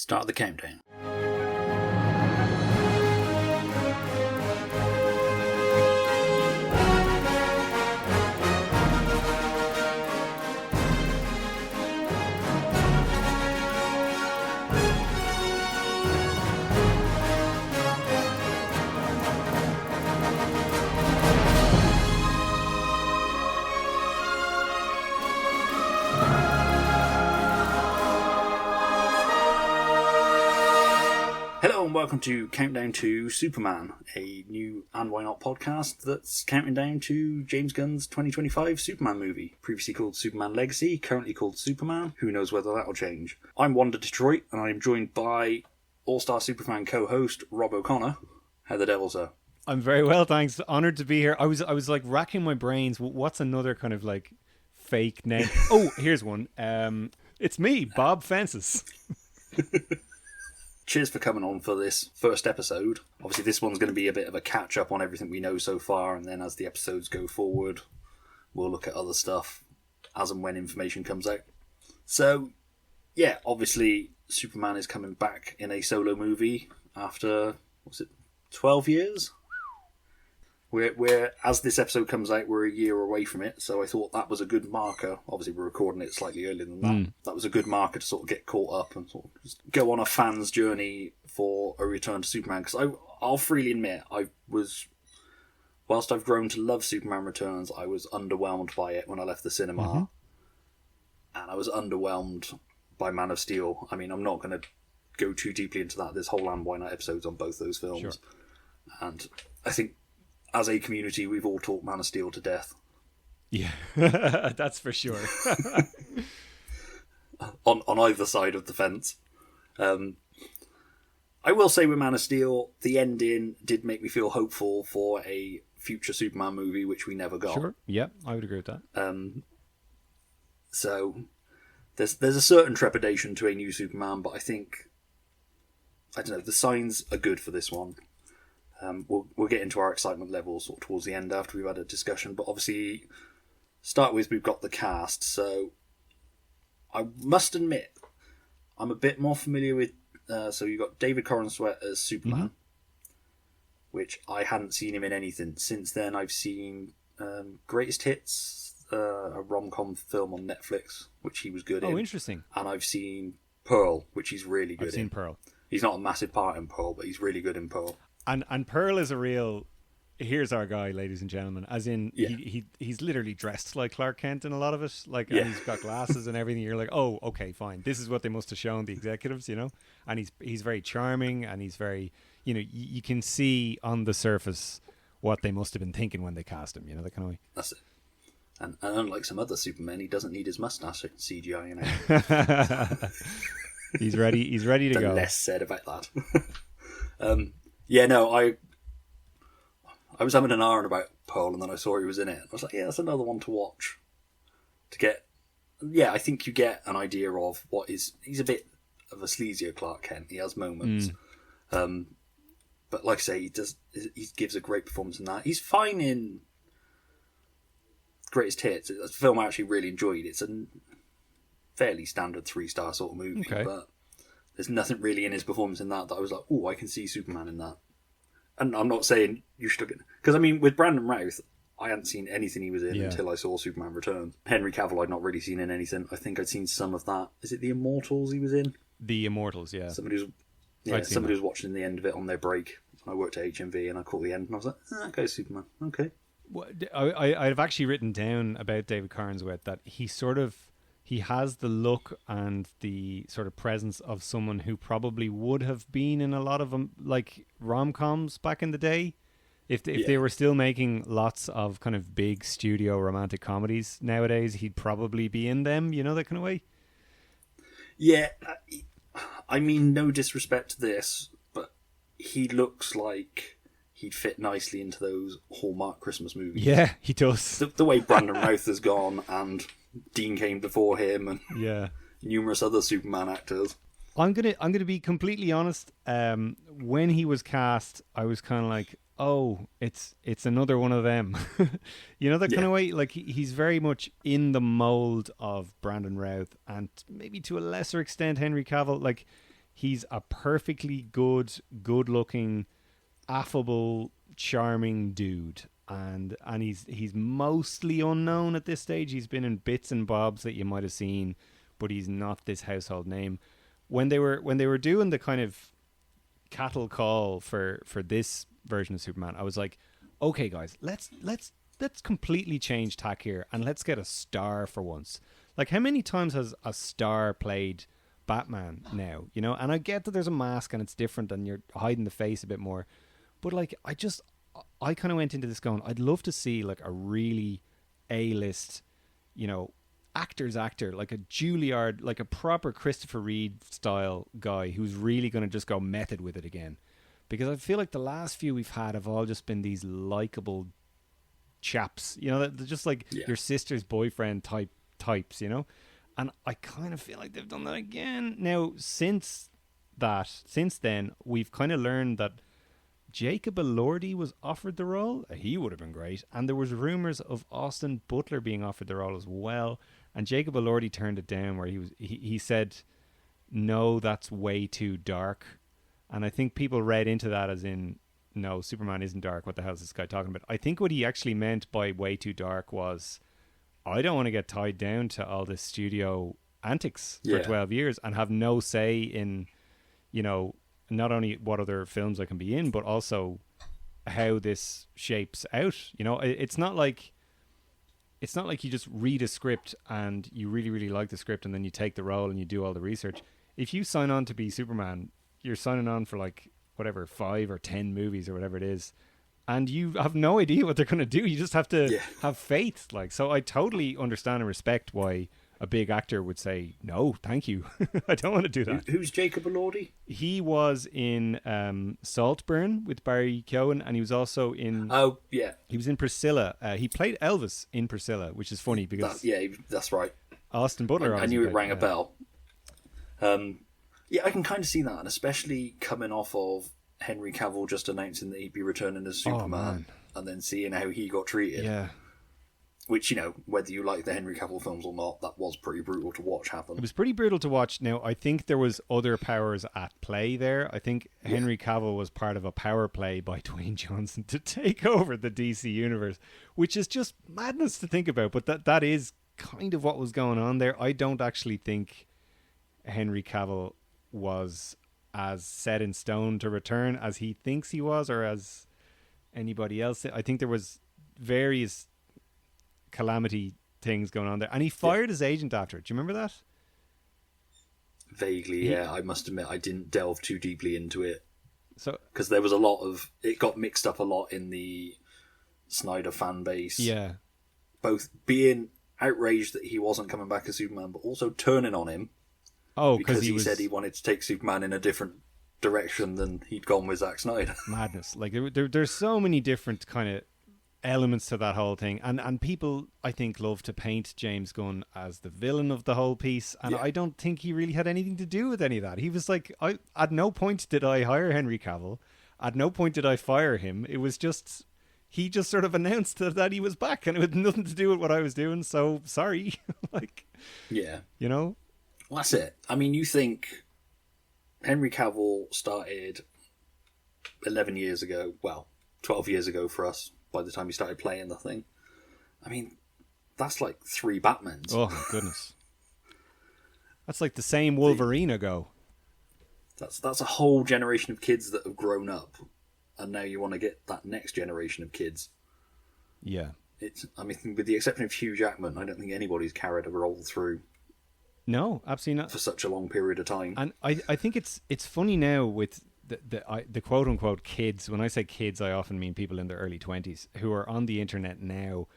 Start the countdown. Welcome to Countdown to Superman, a new and why not podcast that's counting down to James Gunn's 2025 Superman movie, previously called Superman Legacy, currently called Superman. Who knows whether that'll change. I'm Wanda Detroit, and I'm joined by All-Star Superfan co-host Rob O'Connor. How the devils are? I'm very well, thanks. Honoured to be here. I was like racking my brains. What's another kind of like fake name? Oh, here's one. It's me, Bob Fences. Cheers for coming on for this first episode. Obviously, this one's going to be a bit of a catch-up on everything we know so far, and then as the episodes go forward, we'll look at other stuff as and when information comes out. So, yeah, obviously, Superman is coming back in a solo movie after, 12 years? We're as this episode comes out, we're a year away from it, so I thought that was a good marker. Obviously, we're recording it slightly earlier than that. That was a good marker to sort of get caught up and sort of just go on a fan's journey for a return to Superman. Because I'll freely admit, whilst I've grown to love Superman Returns, I was underwhelmed by it when I left the cinema. And I was underwhelmed by Man of Steel. I mean, I'm not going to go too deeply into that. There's whole and why not episodes on both those films. Sure. And I think, as a community, we've all talked Man of Steel to death. Yeah, that's for sure. on either side of the fence. I will say with Man of Steel, the ending did make me feel hopeful for a future Superman movie, which we never got. Sure, yeah, I would agree with that. So there's a certain trepidation to a new Superman, but I think, I don't know, the signs are good for this one. We'll get into our excitement levels sort of towards the end after we've had a discussion, but obviously, start with we've got the cast. So I must admit, I'm a bit more familiar with. So you've got David Corenswet as Superman, which I hadn't seen him in anything since then. I've seen Greatest Hits, a rom-com film on Netflix, which he was good in. Oh, interesting. And I've seen Pearl, which he's really good in. I've seen Pearl. He's not a massive part in Pearl, but he's really good in Pearl. And Pearl is a real. Here's our guy, ladies and gentlemen. As in, yeah. he's literally dressed like Clark Kent in a lot of it. Like, yeah. And he's got glasses and everything. You're like, oh, okay, fine. This is what they must have shown the executives, you know. And he's very charming, and he's very, you know, you can see on the surface what they must have been thinking when they cast him. You know, that kind of way. That's it. And unlike some other Supermen, he doesn't need his mustache CGI. You know. He's ready. He's ready to go. Less said about that. Yeah, no, I was having an hour about Pearl, and then I saw he was in it. I was like, yeah, that's another one to watch. To get, yeah, I think you get an idea of what is. He's a bit of a sleazier Clark Kent. He has moments, but like I say, he gives a great performance in that. He's fine in Greatest Hits. It's a film I actually really enjoyed. It's a fairly standard 3-star sort of movie, but there's nothing really in his performance in that I was like, oh, I can see Superman in that. And I'm not saying you should look at, because I mean, with Brandon Routh, I hadn't seen anything he was in until I saw Superman Returns. Henry Cavill I'd not really seen in anything. I think I'd seen some of that. Is it The Immortals he was in? The Immortals, yeah. Somebody was watching the end of it on their break. I worked at HMV and I caught the end and I was like, okay, Superman, okay. Well, I've actually written down about David Corenswet that he has the look and the sort of presence of someone who probably would have been in a lot of like rom-coms back in the day. If they were still making lots of kind of big studio romantic comedies nowadays, he'd probably be in them, you know, that kind of way. Yeah, I mean, no disrespect to this, but he looks like he'd fit nicely into those Hallmark Christmas movies. Yeah, he does. The way Brandon Routh has gone, and Dean came before him, and numerous other Superman actors. I'm gonna be completely honest. When he was cast, I was kind of like, oh, it's another one of them. You know, that kind of way. Like he's very much in the mold of Brandon Routh, and maybe to a lesser extent Henry Cavill. Like he's a perfectly good-looking, affable, charming dude. And he's mostly unknown at this stage. He's been in bits and bobs that you might have seen, but he's not this household name. When they were doing the kind of cattle call for this version of Superman, I was like, okay, guys, let's completely change tack here and let's get a star for once. Like, how many times has a star played Batman now? You know, and I get that there's a mask and it's different and you're hiding the face a bit more, but like, I kind of went into this going, I'd love to see like a really A-list, you know, actor, like a Juilliard, like a proper Christopher Reeve style guy who's really going to just go method with it again. Because I feel like the last few we've had have all just been these likable chaps, you know, they're just like your sister's boyfriend types, you know. And I kind of feel like they've done that again. Now, since then, we've kind of learned that Jacob Elordi was offered the role. He would have been great. And there was rumours of Austin Butler being offered the role as well. And Jacob Elordi turned it down, where he said, no, that's way too dark. And I think people read into that as in, no, Superman isn't dark. What the hell is this guy talking about? I think what he actually meant by way too dark was, I don't want to get tied down to all this studio antics for 12 years and have no say in, you know, not only what other films I can be in, but also how this shapes out. You know, it's not like you just read a script and you really, really like the script and then you take the role and you do all the research. If you sign on to be Superman, you're signing on for like whatever 5 or 10 movies or whatever it is, and you have no idea what they're going to do. You just have to have faith. Like, so I totally understand and respect why a big actor would say, no, thank you. I don't want to do that. Who's Jacob Elordi? He was in Saltburn with Barry Keoghan, and he was also in... Oh, yeah. He was in Priscilla. He played Elvis in Priscilla, which is funny because... That's right. Austin Butler... I knew it rang a bell. Yeah, I can kind of see that, and especially coming off of Henry Cavill just announcing that he'd be returning as Superman, and then seeing how he got treated. Yeah. Which, you know, whether you like the Henry Cavill films or not, that was pretty brutal to watch happen. It was pretty brutal to watch. Now, I think there was other powers at play there. I think Henry Cavill was part of a power play by Dwayne Johnson to take over the DC universe, which is just madness to think about. But that is kind of what was going on there. I don't actually think Henry Cavill was as set in stone to return as he thinks he was, or as anybody else. I think there was various calamity things going on there, and he fired his agent after it. Do you remember that? Vaguely, yeah. I must admit I didn't delve too deeply into it, so because there was a lot of it got mixed up a lot in the Snyder fan base, both being outraged that he wasn't coming back as Superman, but also turning on him because he said he wanted to take Superman in a different direction than he'd gone with Zack Snyder. Madness. Like there's so many different kind of elements to that whole thing, and people I think love to paint James Gunn as the villain of the whole piece, and I don't think he really had anything to do with any of that. He was like, at no point did I hire Henry Cavill, at no point did I fire him. It was just, he just sort of announced that he was back, and it had nothing to do with what I was doing, so sorry. Like, you know, well, that's it. I mean, you think Henry Cavill started 11 years ago, well, 12 years ago for us, by the time he started playing the thing. I mean, that's like 3 Batmans. Oh, my goodness. That's like the same Wolverine ago. That's a whole generation of kids that have grown up, and now you want to get that next generation of kids. Yeah. I mean, with the exception of Hugh Jackman, I don't think anybody's carried a role through. No, absolutely not. For such a long period of time. And I think it's funny now with the quote unquote kids. When I say kids, I often mean people in their early 20s who are on the internet now,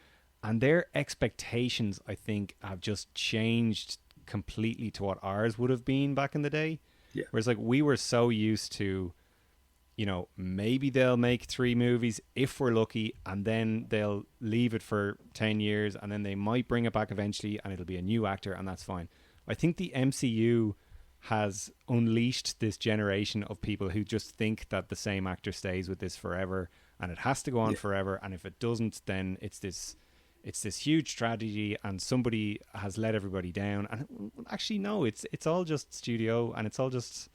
and their expectations, I think, have just changed completely to what ours would have been back in the day. Yeah. Whereas like we were so used to, you know, maybe they'll make 3 movies if we're lucky, and then they'll leave it for 10 years, and then they might bring it back eventually, and it'll be a new actor, and that's fine. I think the MCU has unleashed this generation of people who just think that the same actor stays with this forever, and it has to go on forever, and if it doesn't, then it's this huge tragedy, and somebody has let everybody down. And actually, no, it's all just studio, and it's all just,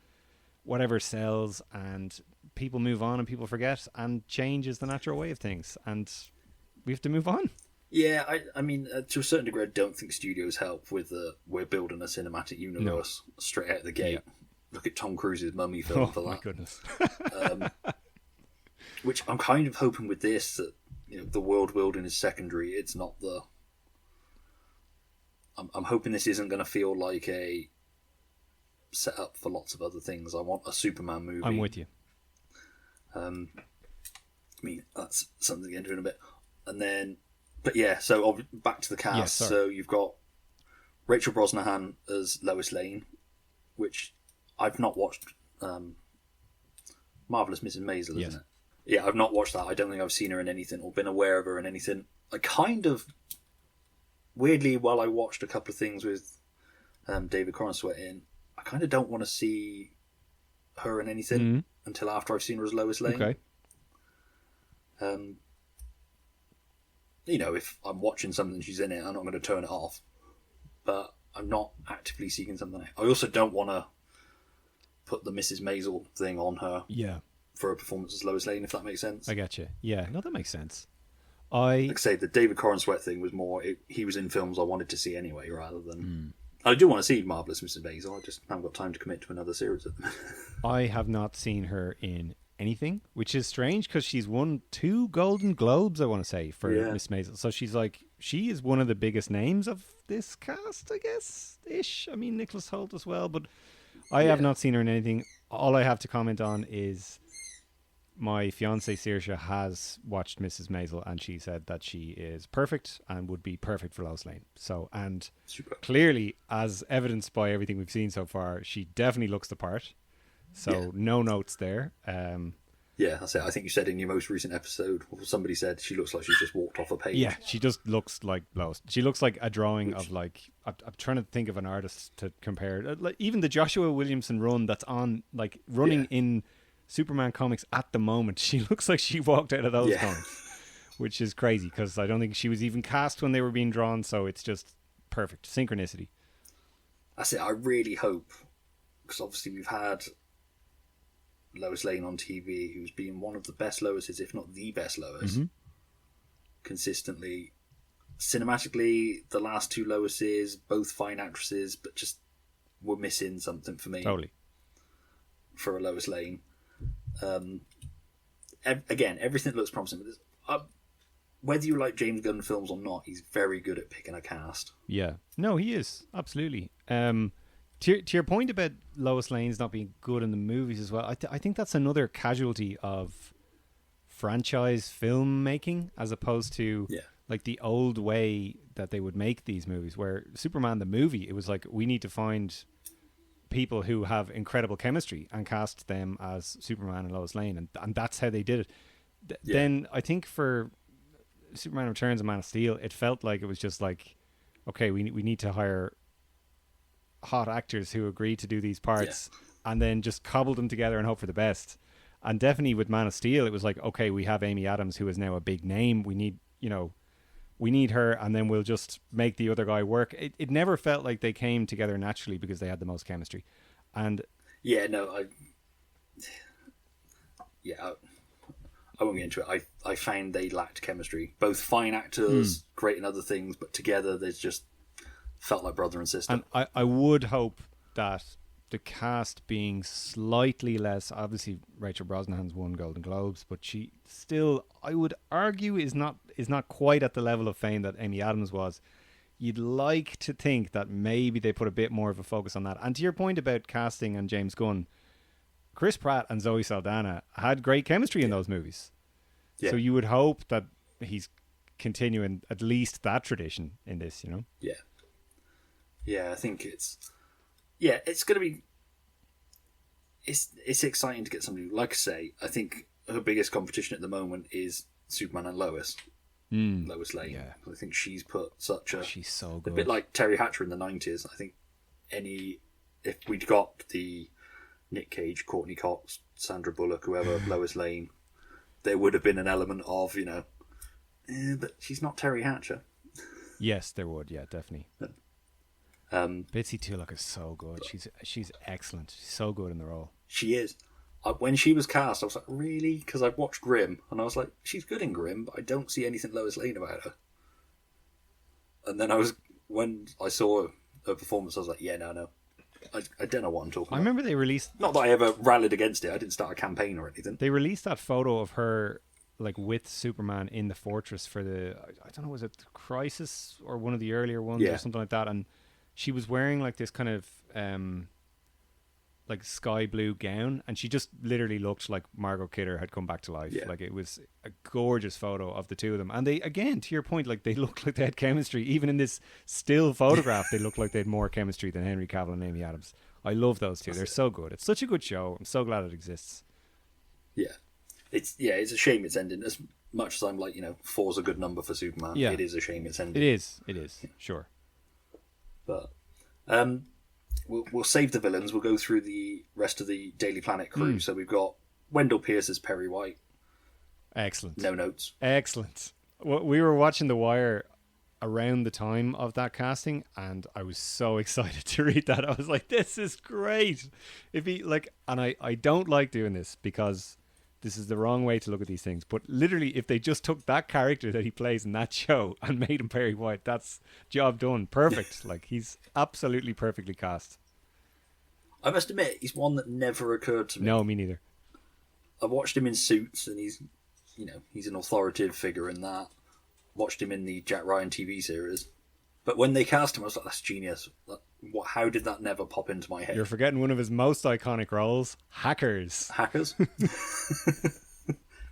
whatever sells, and people move on and people forget, and change is the natural way of things, and we have to move on. Yeah, I mean, to a certain degree, I don't think studios help with we're building a cinematic universe straight out of the gate. Yeah. Look at Tom Cruise's Mummy film for that. Oh, my goodness. Which I'm kind of hoping with this, that the world building is secondary. It's not the... I'm hoping this isn't going to feel like a setup for lots of other things. I want a Superman movie. I'm with you. I mean, that's something to get into in a bit. And then... But yeah, so back to the cast. So you've got Rachel Brosnahan as Lois Lane, which I've not watched. Marvelous Mrs. Maisel, isn't it? Yeah, I've not watched that. I don't think I've seen her in anything or been aware of her in anything. I kind of, weirdly, while I watched a couple of things with David Corenswet in, I kind of don't want to see her in anything until after I've seen her as Lois Lane. Okay. If I'm watching something and she's in it, I'm not going to turn it off. But I'm not actively seeking something. I also don't want to put the Mrs. Maisel thing on her for a performance as Lois Lane, if that makes sense. I get you. Yeah, no, that makes sense. Like I say, the David Corenswet thing was more... he was in films I wanted to see anyway, rather than... I do want to see Marvelous Mrs. Maisel. I just haven't got time to commit to another series at the minute. I have not seen her in anything, which is strange because she's won 2 Golden Globes, I want to say, for Miss Maisel. So she is one of the biggest names of this cast, I guess, ish. I mean, Nicholas Hoult as well, but I have not seen her in anything. All I have to comment on is my fiancée Saoirse has watched Mrs. Maisel, and she said that she is perfect and would be perfect for Lois Lane. So, and clearly, as evidenced by everything we've seen so far, she definitely looks the part. So no notes there. Yeah, that's it. I think you said in your most recent episode, or somebody said she looks like she's just walked off a page. Yeah, she just looks like Lois. She looks like a drawing of like... I'm trying to think of an artist to compare. Like, even the Joshua Williamson run that's on, like, running in Superman comics at the moment, she looks like she walked out of those comics, which is crazy because I don't think she was even cast when they were being drawn, so it's just perfect. Synchronicity. That's it. I really hope, because obviously we've had Lois Lane on TV, who's been one of the best Loises, if not the best Lois, consistently. Cinematically, the last 2 Loises, both fine actresses, but just were missing something for me. Totally. For a Lois Lane. Again, everything looks promising. But whether you like James Gunn films or not, he's very good at picking a cast. Yeah. No, he is. Absolutely. To your point about Lois Lane's not being good in the movies as well, I think that's another casualty of franchise filmmaking as opposed to like the old way that they would make these movies, where Superman the movie, it was like, we need to find people who have incredible chemistry and cast them as Superman and Lois Lane, and that's how they did it. Then I think for Superman Returns and Man of Steel, it felt like it was just like, okay, we need to hire hot actors who agree to do these parts and then just cobble them together and hope for the best. And definitely with Man of Steel, it was like, okay, we have Amy Adams, who is now a big name. We need her, and then we'll just make the other guy work. It never felt like they came together naturally because they had the most chemistry. And I won't get into it. I found they lacked chemistry. Both fine actors, great in other things, but together they just felt like brother and sister. And I would hope that the cast being slightly less, obviously Rachel Brosnahan's won Golden Globes, but she still, I would argue, is not quite at the level of fame that Amy Adams was. You'd like to think that maybe they put a bit more of a focus on that. And to your point about casting and James Gunn, Chris Pratt and Zoe Saldana had great chemistry in those movies. So you would hope that he's continuing at least that tradition in this, you know? Yeah, I think it's going to be... It's exciting to get somebody... Like I say, I think her biggest competition at the moment is Superman and Lois. Lois Lane. Yeah. I think she's put such a... She's so good. A bit like Terry Hatcher in the 90s. I think if we'd got the Nick Cage, Courtney Cox, Sandra Bullock, whoever, Lois Lane, there would have been an element of, but she's not Terry Hatcher. Yes, there would. Yeah, definitely. Bitsy Tulloch is so good. She's excellent. She's so good in the role. She is. When she was cast, I was like, really? Because I've watched Grimm, and I was like, she's good in Grimm, but I don't see anything Lois Lane about her. And then when I saw her performance, I was like, yeah, no. I don't know what I'm talking about. I remember they released... Not that I ever rallied against it. I didn't start a campaign or anything. They released that photo of her, like, with Superman in the fortress for the... I don't know, was it Crisis or one of the earlier ones or something like that? And she was wearing, like, this kind of... like sky blue gown, and she just literally looked like Margot Kidder had come back to life. Like, it was a gorgeous photo of the two of them, and they, again, to your point, like, they look like they had chemistry. Even in this still photograph, they look like they had more chemistry than Henry Cavill and Amy Adams. I love those two. They're so good. It's such a good show. I'm so glad it exists. It's a shame it's ending. As much as I'm like, 4's a good number for Superman, it is a shame it's ending. It is sure. But We'll save the villains. We'll go through the rest of the Daily Planet crew. So we've got Wendell Pierce as Perry White. Excellent. No notes. Excellent. We were watching The Wire around the time of that casting, and I was so excited to read that. I was like, this is great. If he and I don't like doing this because this is the wrong way to look at these things, but literally if they just took that character that he plays in that show and made him Perry White, that's job done. Perfect. Like, he's absolutely perfectly cast. I must admit, he's one that never occurred to me. No, me neither. I watched him in Suits, and he's an authoritative figure in that. Watched him in the Jack Ryan TV series. But when they cast him, I was like, that's genius. How did that never pop into my head? You're forgetting one of his most iconic roles, Hackers. Hackers?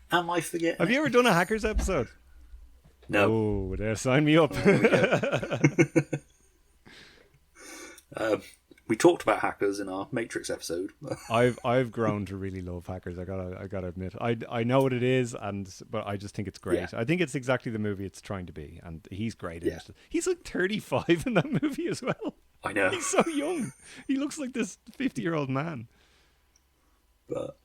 Am I forgetting? Have you ever done a Hackers episode? No. Oh, there, sign me up. We talked about Hackers in our Matrix episode. I've grown to really love Hackers. I gotta admit, I know what it is, but I just think it's great. I think it's exactly the movie it's trying to be, and he's great in it. He's like 35 in that movie as well. I know. He's so young. He looks like this 50-year-old man. But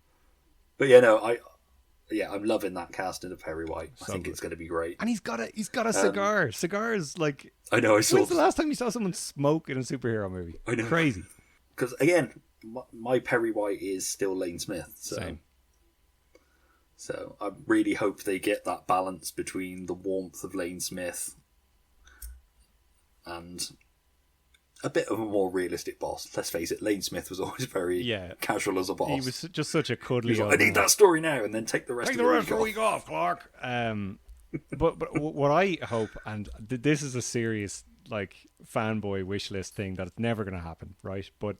I'm loving that casting of Perry White. I think it's going to be great. And he's got a cigar. Cigars, like, I know. When's the last time you saw someone smoke in a superhero movie? I know. Crazy. Because again, my Perry White is still Lane Smith. Same. So I really hope they get that balance between the warmth of Lane Smith and a bit of a more realistic boss. Let's face it, Lane Smith was always very casual as a boss. He was just such a cuddly. Like, I need that story now, and then take the rest of the week off, Clark. But what I hope, and this is a serious fanboy wish list thing that's never going to happen, right? But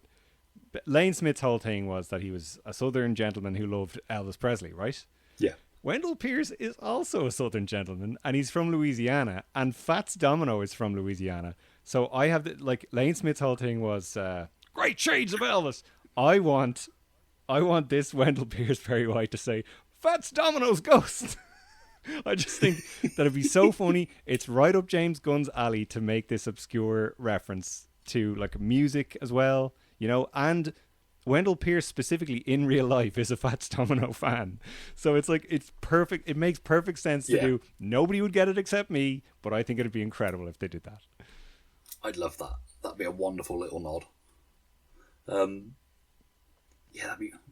Lane Smith's whole thing was that he was a Southern gentleman who loved Elvis Presley, right? Yeah. Wendell Pierce is also a Southern gentleman, and he's from Louisiana, and Fats Domino is from Louisiana. So I have Lane Smith's whole thing was great shades of Elvis. I want this Wendell Pierce Perry White to say Fats Domino's ghost. I just think that'd be so funny. It's right up James Gunn's alley to make this obscure reference to music as well, and Wendell Pierce specifically in real life is a Fats Domino fan. So it's perfect. It makes perfect sense to do. Nobody would get it except me, but I think it'd be incredible if they did that. I'd love that. That'd be a wonderful little nod.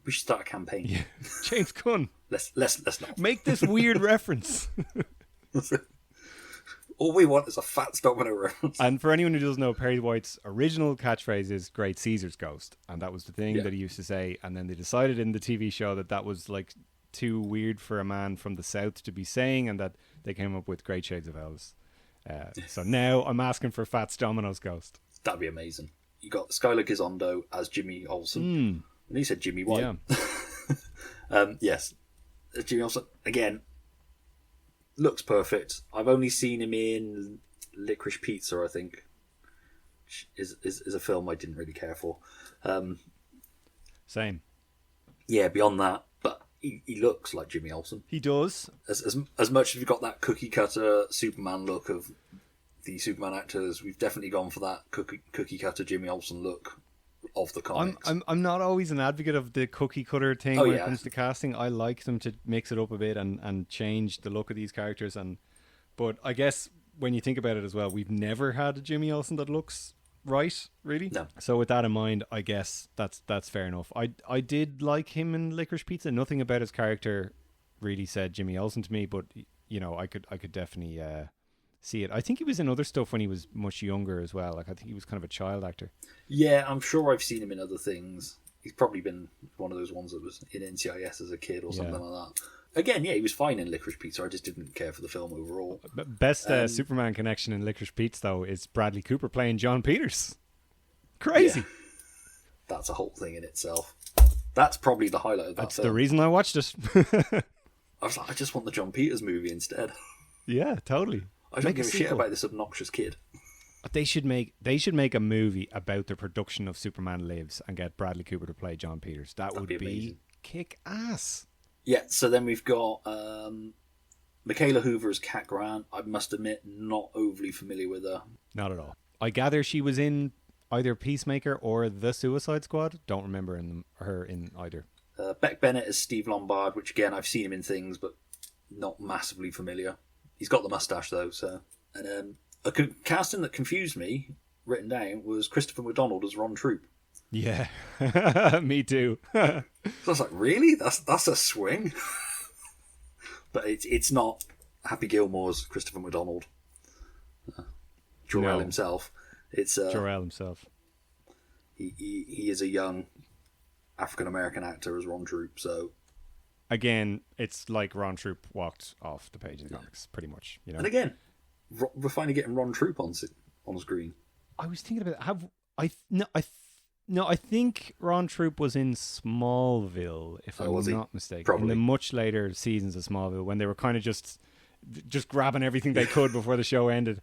We should start a campaign. Yeah. James Gunn. Let's not make this weird reference. All we want is a Fats Domino reference. And for anyone who doesn't know, Perry White's original catchphrase is "Great Caesar's Ghost," and that was the thing that he used to say. And then they decided in the TV show that was too weird for a man from the South to be saying, and that they came up with "Great Shades of Elvis." So now I'm asking for Fats Domino's ghost. That'd be amazing. You got Skylar Gisondo as Jimmy Olsen. And he said Jimmy White. Yeah. Yes. Jimmy Olsen, again, looks perfect. I've only seen him in Licorice Pizza, I think. Which is a film I didn't really care for. Same. Yeah, beyond that. But he looks like Jimmy Olsen. He does. As much as you've got that cookie cutter Superman look of the Superman actors, we've definitely gone for that cookie cutter Jimmy Olsen look of the comics. I'm not always an advocate of the cookie cutter thing when it comes to casting. I like them to mix it up a bit and change the look of these characters. But I guess when you think about it as well, we've never had a Jimmy Olsen that looks right, really. No. So with that in mind, I guess that's fair enough. I did like him in Licorice Pizza. Nothing about his character really said Jimmy Olsen to me, but I could definitely see it. I think he was in other stuff when he was much younger as well. Like I think he was kind of a child actor. Yeah, I'm sure I've seen him in other things. He's probably been one of those ones that was in NCIS as a kid or something like that. Again, yeah, he was fine in Licorice Pizza. I just didn't care for the film overall. Best Superman connection in Licorice Pizza, though, is Bradley Cooper playing John Peters. Crazy. Yeah. That's a whole thing in itself. That's probably the highlight of that That's film. the reason I watched it. I was like, I just want the John Peters movie instead. Yeah, totally. I don't give a shit about this obnoxious kid. They should make a movie about the production of Superman Lives and get Bradley Cooper to play John Peters. That'd would be kick ass. Yeah, so then we've got Michaela Hoover as Cat Grant. I must admit, not overly familiar with her. Not at all. I gather she was in either Peacemaker or The Suicide Squad. Don't remember her in either. Beck Bennett as Steve Lombard, which again, I've seen him in things, but not massively familiar. He's got the mustache though, so. And a casting that confused me, written down, was Christopher McDonald as Ron Troop. Yeah, me too. So I was like, really? That's a swing? But it's not Happy Gilmore's Christopher McDonald. Jor-El himself. It's Jor-El himself. He is a young African-American actor as Ron Troop, so... Again, it's like Ron Troop walked off the page of the comics, pretty much. And again, we're finally getting Ron Troop on screen. I was thinking about I think Ron Troop was in Smallville, if I'm not mistaken. Probably. In the much later seasons of Smallville, when they were kind of just grabbing everything they could before the show ended.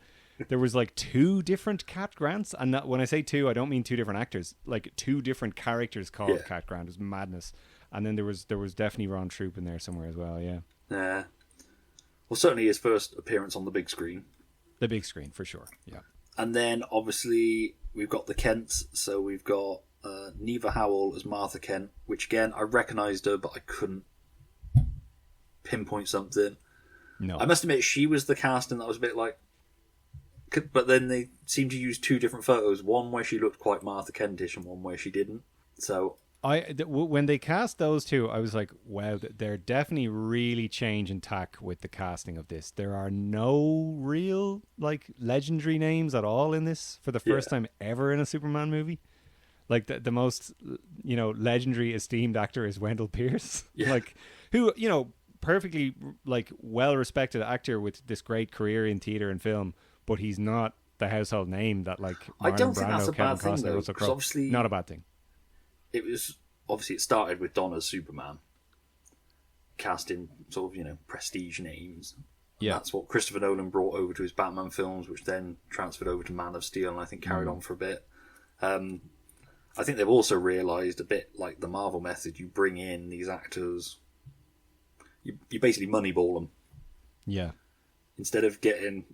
There was like 2 different Cat Grants, and when I say 2, I don't mean 2 different actors. Like 2 different characters called Cat Grant. It was madness. And then there was definitely Ron Troop in there somewhere as well. Yeah. Well, certainly his first appearance on the big screen. The big screen for sure. Yeah. And then obviously we've got the Kents. So we've got Neva Howell as Martha Kent, which again I recognised her, but I couldn't pinpoint something. No. I must admit she was the casting that was a bit like. But then they seemed to use 2 different photos, one where she looked quite Martha Kentish and one where she didn't. So when they cast those 2, I was like, wow, they're definitely really changing tack with the casting of this. There are no real like legendary names at all in this for the first time ever in a Superman movie. Like the most legendary esteemed actor is Wendell Pierce, like who perfectly like well respected actor with this great career in theater and film. But he's not the household name that like Marlon I don't think Brando, that's a Kevin bad thing, Costner, though, Russell because Crowe. obviously Not a bad thing. It started with Donna's Superman, casting sort of prestige names. Yeah, that's what Christopher Nolan brought over to his Batman films, which then transferred over to Man of Steel, and I think carried on for a bit. I think they've also realised a bit like the Marvel method. You bring in these actors, you basically moneyball them. Yeah. Instead of getting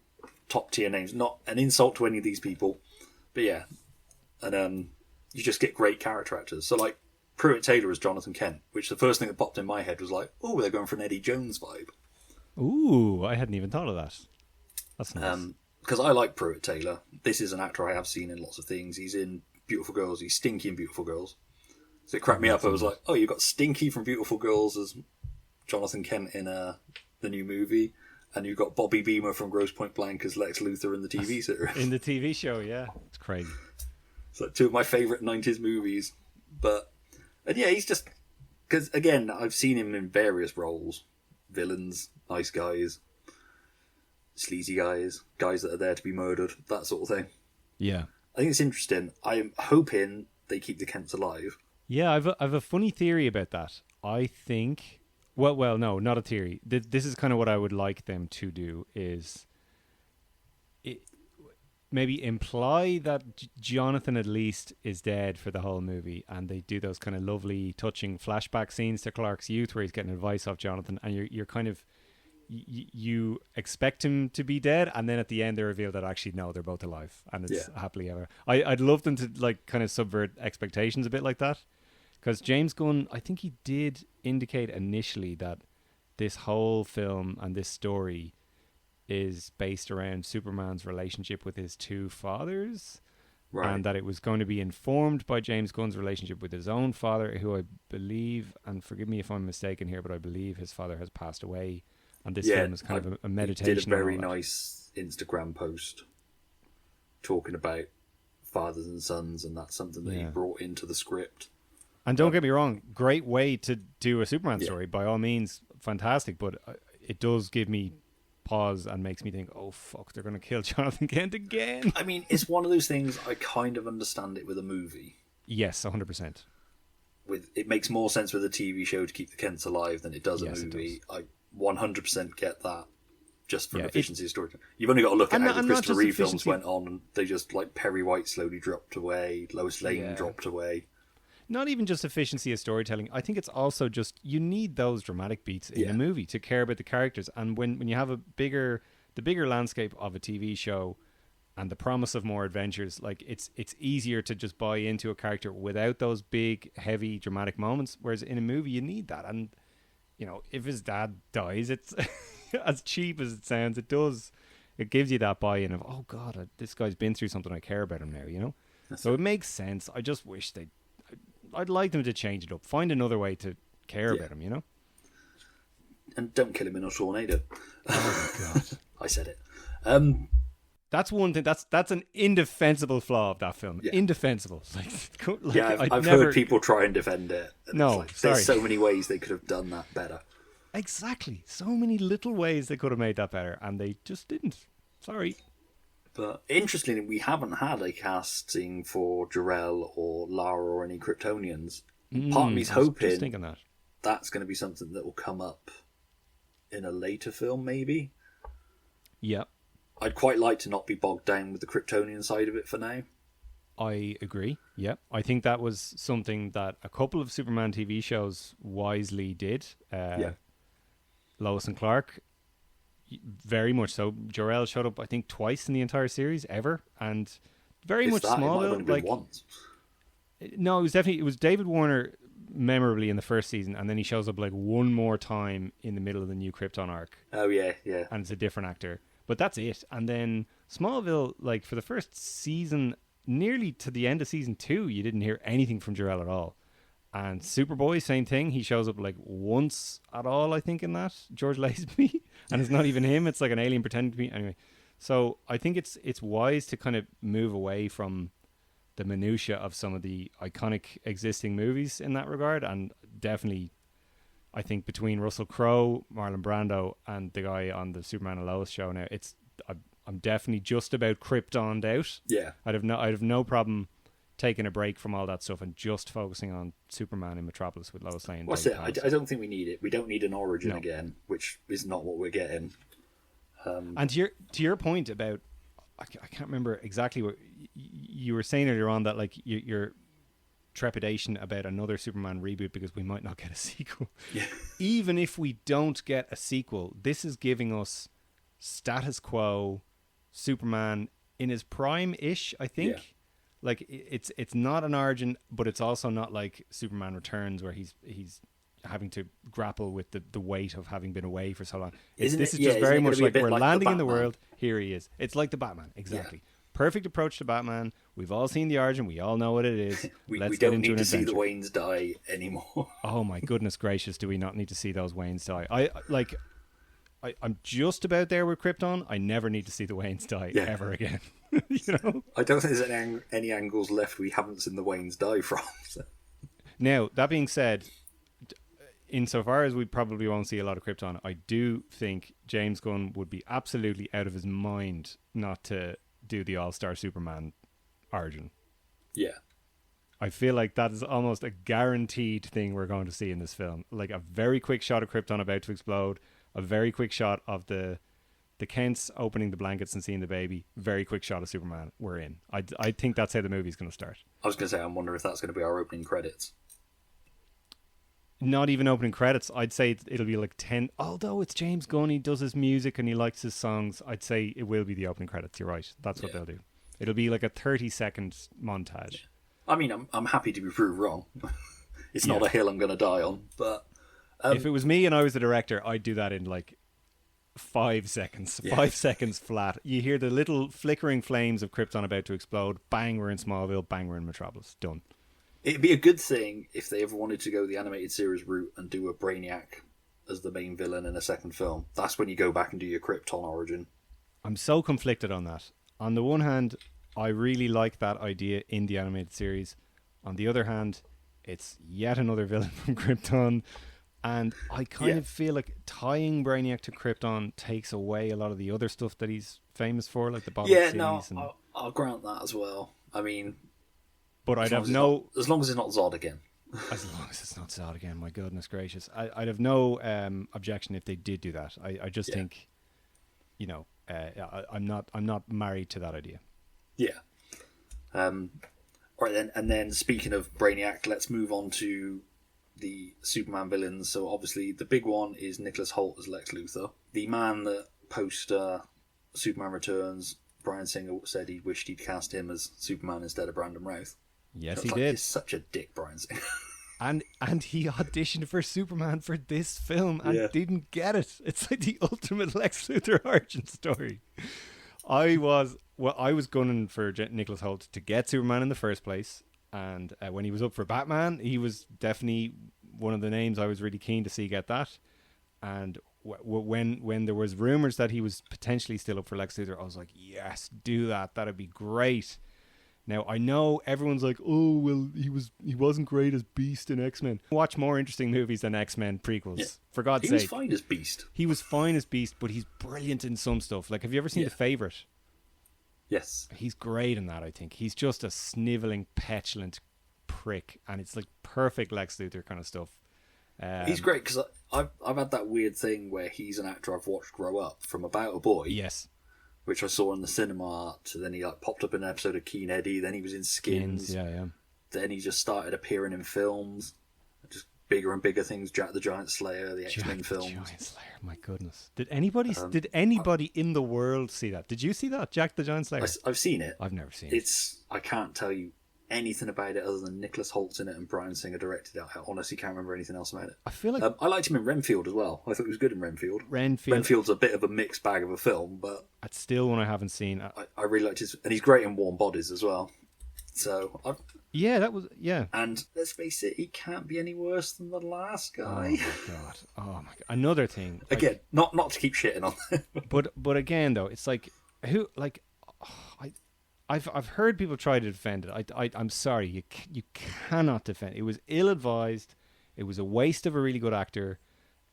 top tier names, not an insult to any of these people, but yeah, and you just get great character actors. So like Pruitt Taylor as Jonathan Kent, which the first thing that popped in my head was like, oh, they're going for an Eddie Jones vibe. Ooh, I hadn't even thought of that. That's nice. Because I like Pruitt Taylor. This is an actor I have seen in lots of things. He's in Beautiful Girls. He's Stinky in Beautiful Girls. So it cracked me up. I was like, oh, you got Stinky from Beautiful Girls as Jonathan Kent in the new movie. And you've got Bobby Beamer from Grosse Pointe Blank as Lex Luthor in the TV series. In the TV show, yeah. It's crazy. It's like 2 of my favourite 90s movies. And yeah, he's just... Because, again, I've seen him in various roles. Villains, nice guys, sleazy guys that are there to be murdered, that sort of thing. Yeah. I think it's interesting. I'm hoping they keep the Kents alive. Yeah, I've a funny theory about that. I think... Well, no, not a theory. This is kind of what I would like them to do is maybe imply that Jonathan at least is dead for the whole movie, and they do those kind of lovely, touching flashback scenes to Clark's youth where he's getting advice off Jonathan, and you're kind of you expect him to be dead, and then at the end they reveal that actually no, they're both alive, and it's happily ever. I'd love them to like kind of subvert expectations a bit like that. Because James Gunn, I think he did indicate initially that this whole film and this story is based around Superman's relationship with his 2 fathers. and that it was going to be informed by James Gunn's relationship with his own father, who I believe, and forgive me if I'm mistaken here, but I believe his father has passed away. And this film is kind of a meditation. He did a very nice Instagram post talking about fathers and sons, and that's something that he brought into the script. And don't get me wrong, great way to do a Superman story, by all means, fantastic, but it does give me pause and makes me think, oh fuck, they're going to kill Jonathan Kent again. I mean, it's one of those things, I kind of understand it with a movie. Yes, 100%. It makes more sense with a TV show to keep the Kents alive than it does a movie. I 100% get that, just from efficiency of storytelling. You've only got to look at how the Christopher Reeve films went on, and they just, like, Perry White slowly dropped away, Lois Lane dropped away. Not even just efficiency of storytelling. I think it's also just, you need those dramatic beats in a movie to care about the characters. And when you have the bigger landscape of a TV show and the promise of more adventures, like it's easier to just buy into a character without those big, heavy, dramatic moments. Whereas in a movie, you need that. And, you know, if his dad dies, it's as cheap as it sounds, it gives you that buy-in of, oh God, this guy's been through something, I care about him now, you know? So it makes sense. I just wish I'd like them to change it up. Find another way to care about him, you know? And don't kill him in a tornado. Oh, God. I said it. That's one thing. That's an indefensible flaw of that film. Yeah. Indefensible. I've heard people try and defend it. And no, there's so many ways they could have done that better. Exactly. So many little ways they could have made that better, and they just didn't. Sorry. But interestingly, we haven't had a casting for Jor-El or Lara or any Kryptonians. Part of me's hoping that's going to be something that will come up in a later film, maybe. Yeah. I'd quite like to not be bogged down with the Kryptonian side of it for now. I agree. Yeah. I think that was something that a couple of Superman TV shows wisely did. Lois and Clark, very much so. Jor-El showed up, I think, twice in the entire series ever, and very much Smallville. Like, once. No, it was David Warner memorably in the first season, and then he shows up like one more time in the middle of the New Krypton arc. Oh yeah, and it's a different actor, but that's it. And then Smallville, like for the first season, nearly to the end of season 2, you didn't hear anything from Jor-El at all. And Superboy, same thing. He shows up like once at all, I think, in that, George Lazenby. And it's not even him. It's like an alien pretending to be. Anyway, so I think it's wise to kind of move away from the minutiae of some of the iconic existing movies in that regard. And definitely, I think between Russell Crowe, Marlon Brando, and the guy on the Superman and Lois show now, I'm definitely just about Kryptoned out. Yeah. I'd have no problem taking a break from all that stuff and just focusing on Superman in Metropolis with Lois Lane. What's it? I don't think we need it. We don't need an origin again, which is not what we're getting. And to your point about, I can't remember exactly what you were saying earlier on, that like your trepidation about another Superman reboot because we might not get a sequel. Yeah. Even if we don't get a sequel, this is giving us status quo Superman in his prime-ish, I think. Yeah. Like it's not an origin, but it's also not like Superman Returns where he's having to grapple with the weight of having been away for so long. This is just very much like we're landing in the world. Here he is. It's like the Batman, exactly. Yeah. Perfect approach to Batman. We've all seen the origin. We all know what it is. Let's get into an adventure. We don't need to see the Waynes die anymore. Oh my goodness gracious! Do we not need to see those Waynes die? I'm just about there with Krypton. I never need to see the Waynes die ever again. You know, I don't think there's any angles left we haven't seen the Waynes die from. So. Now, that being said, insofar as we probably won't see a lot of Krypton, I do think James Gunn would be absolutely out of his mind not to do the All-Star Superman origin. Yeah. I feel like that is almost a guaranteed thing we're going to see in this film. Like a very quick shot of Krypton about to explode, a very quick shot of the Kents opening the blankets and seeing the baby, very quick shot of Superman. We're in. I think that's how the movie's going to start. I was going to say, I wonder if that's going to be our opening credits. Not even opening credits. I'd say it'll be like 10. Although it's James Gunn, he does his music and he likes his songs, I'd say it will be the opening credits. You're right. That's what they'll do. It'll be like a 30-second montage. Yeah. I mean, I'm happy to be proved wrong. It's not a hill I'm going to die on, but... if it was me and I was the director, I'd do that in like 5 seconds. Yeah. 5 seconds flat. You hear the little flickering flames of Krypton about to explode. Bang, we're in Smallville. Bang, we're in Metropolis. Done. It'd be a good thing if they ever wanted to go the animated series route and do a Brainiac as the main villain in a second film. That's when you go back and do your Krypton origin. I'm so conflicted on that. On the one hand, I really like that idea in the animated series. On the other hand, it's yet another villain from Krypton. And I kind of feel like tying Brainiac to Krypton takes away a lot of the other stuff that he's famous for, like the Bob Yeah, I'll grant that as well. I mean... But I'd have as long as it's not Zod again. As long as it's not Zod again, my goodness gracious. I'd have no objection if they did do that. I just think, I'm not married to that idea. Yeah. All right then, and then speaking of Brainiac, let's move on to the Superman villains. So obviously the big one is Nicholas Hoult as Lex Luthor. The man that post Superman Returns, Bryan Singer said he wished he'd cast him as Superman instead of Brandon Routh. Yes, he did. He's such a dick, Bryan Singer. And he auditioned for Superman for this film and didn't get it. It's like the ultimate Lex Luthor origin story. I was gunning for Nicholas Hoult to get Superman in the first place, and when he was up for Batman, he was definitely one of the names I was really keen to see get that. And when there was rumors that he was potentially still up for Lex Luthor, I was like, yes, do that. That'd be great. Now, I know everyone's like, oh, well, he wasn't great as Beast in X-Men. Watch more interesting movies than X-Men prequels, for God's sake. He was fine as Beast. He was fine as Beast, but he's brilliant in some stuff. Like, have you ever seen The Favourite? Yes. He's great in that, I think. He's just a snivelling, petulant prick, and it's like perfect Lex Luthor kind of stuff. He's great, because I've had that weird thing where he's an actor I've watched grow up from About a Boy. Yes. Which I saw in the cinema, to then he popped up in an episode of Keen Eddie, then he was in Skins. Yeah. Then he just started appearing in films, just bigger and bigger things, Jack the Giant Slayer, the X-Men films. Jack the Giant Slayer, my goodness. Did anybody in the world see that? Did you see that, Jack the Giant Slayer? I've seen it. I've never seen it. I can't tell you anything about it other than Nicholas Holt's in it and Bryan Singer directed it. I honestly can't remember anything else about it. I feel like I liked him in Renfield as well. I thought he was good in Renfield. Renfield's a bit of a mixed bag of a film, but that's still one I haven't seen. I really liked his, and he's great in Warm Bodies as well. So and let's face it, he can't be any worse than the last guy. Oh my god! Another thing again, not to keep shitting on it. but again though, it's like I've heard people try to defend it. I'm sorry, you cannot defend it. It was ill-advised. It was a waste of a really good actor.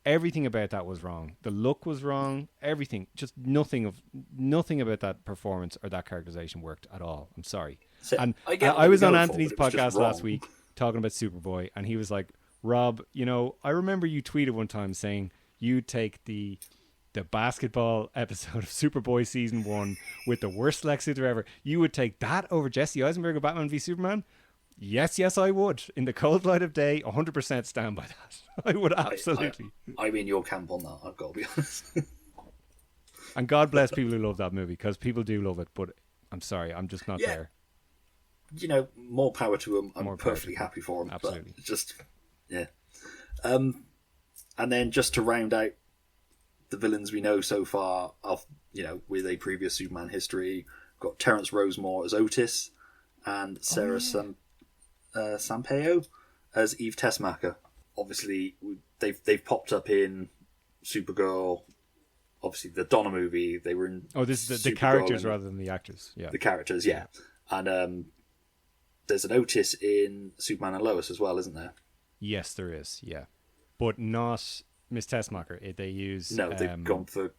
Everything about that was wrong. The look was wrong. Everything, just nothing about that performance or that characterization worked at all. I'm sorry. So, and I was on Anthony's podcast last week talking about Superboy, and he was like, "Rob, I remember you tweeted one time saying you'd take the basketball episode of Superboy season 1 with the worst Lex Luthor ever. You would take that over Jesse Eisenberg of Batman v Superman?" Yes, I would. In the cold light of day, 100% stand by that. I would absolutely. I'm in your camp on that, I've got to be honest. And God bless people who love that movie, because people do love it, but I'm sorry, I'm just not there. More power to him. I'm perfectly happy for him. Absolutely. And then just to round out the villains we know so far, with a previous Superman history, we've got Terrence Rosemore as Otis and Sarah Sampaio as Eve Tessmacher. Obviously, they've popped up in Supergirl. Obviously, the Donna movie. They were in. Oh, this is the characters rather than the actors. Yeah, the characters. Yeah, and there's an Otis in Superman and Lois as well, isn't there? Yes, there is. Yeah, but not Miss Tessmacher. They use they've gone for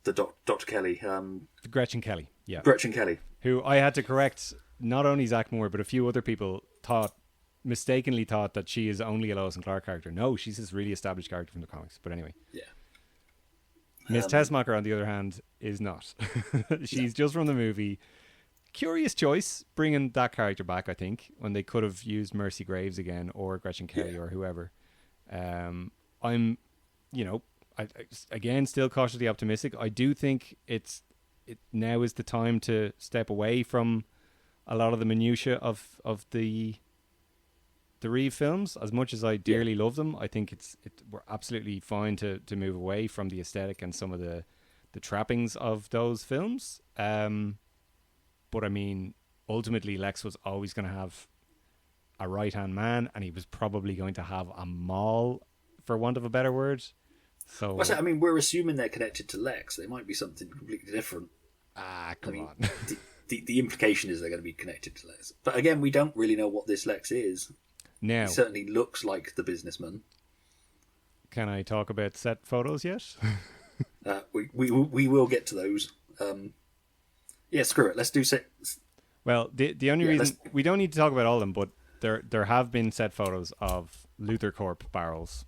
the Dr. Kelly. Gretchen Kelly. Yeah, Gretchen Kelly, who I had to correct. Not only Zach Moore, but a few other people mistakenly thought that she is only a Lois and Clark character. No, she's this really established character from the comics. But anyway. Yeah. Miss Tessmacher, on the other hand, is not. She's just from the movie. Curious choice, bringing that character back, I think, when they could have used Mercy Graves again, or Gretchen Kelly, or whoever. I'm, again, still cautiously optimistic. I do think it now is the time to step away from a lot of the minutiae of the the Reeve films, as much as I dearly love them, I think we're absolutely fine to move away from the aesthetic and some of the trappings of those films. But I mean, ultimately, Lex was always going to have a right-hand man, and he was probably going to have a Maul, for want of a better word. So, I mean, we're assuming they're connected to Lex. They might be something completely different. Come on. The implication is they're going to be connected to Lex. But again, we don't really know what this Lex is. Now, he certainly looks like the businessman. Can I talk about set photos yet? We will get to those. Screw it. Let's do set. Well, the only reason we don't need to talk about all of them, but there have been set photos of Luthor Corp barrels.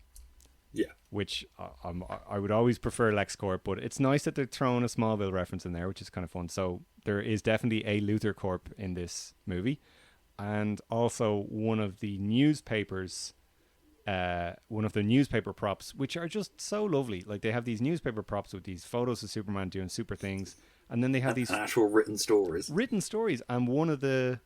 Yeah. Which I would always prefer LexCorp, but it's nice that they're throwing a Smallville reference in there, which is kind of fun. So there is definitely a Luthor Corp in this movie. And also one of the newspaper props, which are just so lovely. Like, they have these newspaper props with these photos of Superman doing super things, and then they have these actual written stories. And one of the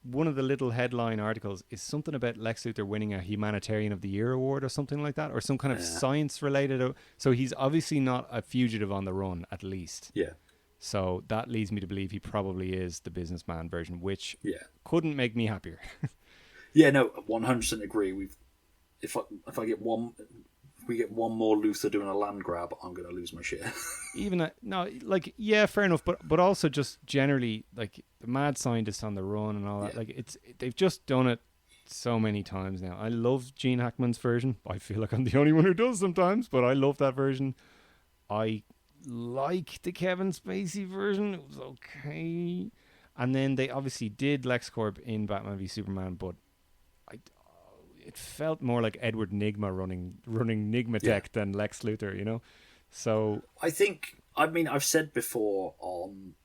little headline articles is something about Lex Luthor winning a Humanitarian of the Year award or something like that, or some kind of science related. So he's obviously not a fugitive on the run, at least. Yeah. So that leads me to believe he probably is the businessman version, which couldn't make me happier. Yeah, no, 100% agree. If we get one more Luthor doing a land grab, I'm going to lose my shit. Fair enough, but also just generally, like, the mad scientist on the run and all that. Like, they've just done it so many times now. I love Gene Hackman's version. I feel like I'm the only one who does sometimes, but I love that version. I like the Kevin Spacey version. It was okay. And then they obviously did LexCorp in Batman v Superman, but it felt more like Edward Nigma running Nigma Tech than Lex Luthor, you know? So I've said before on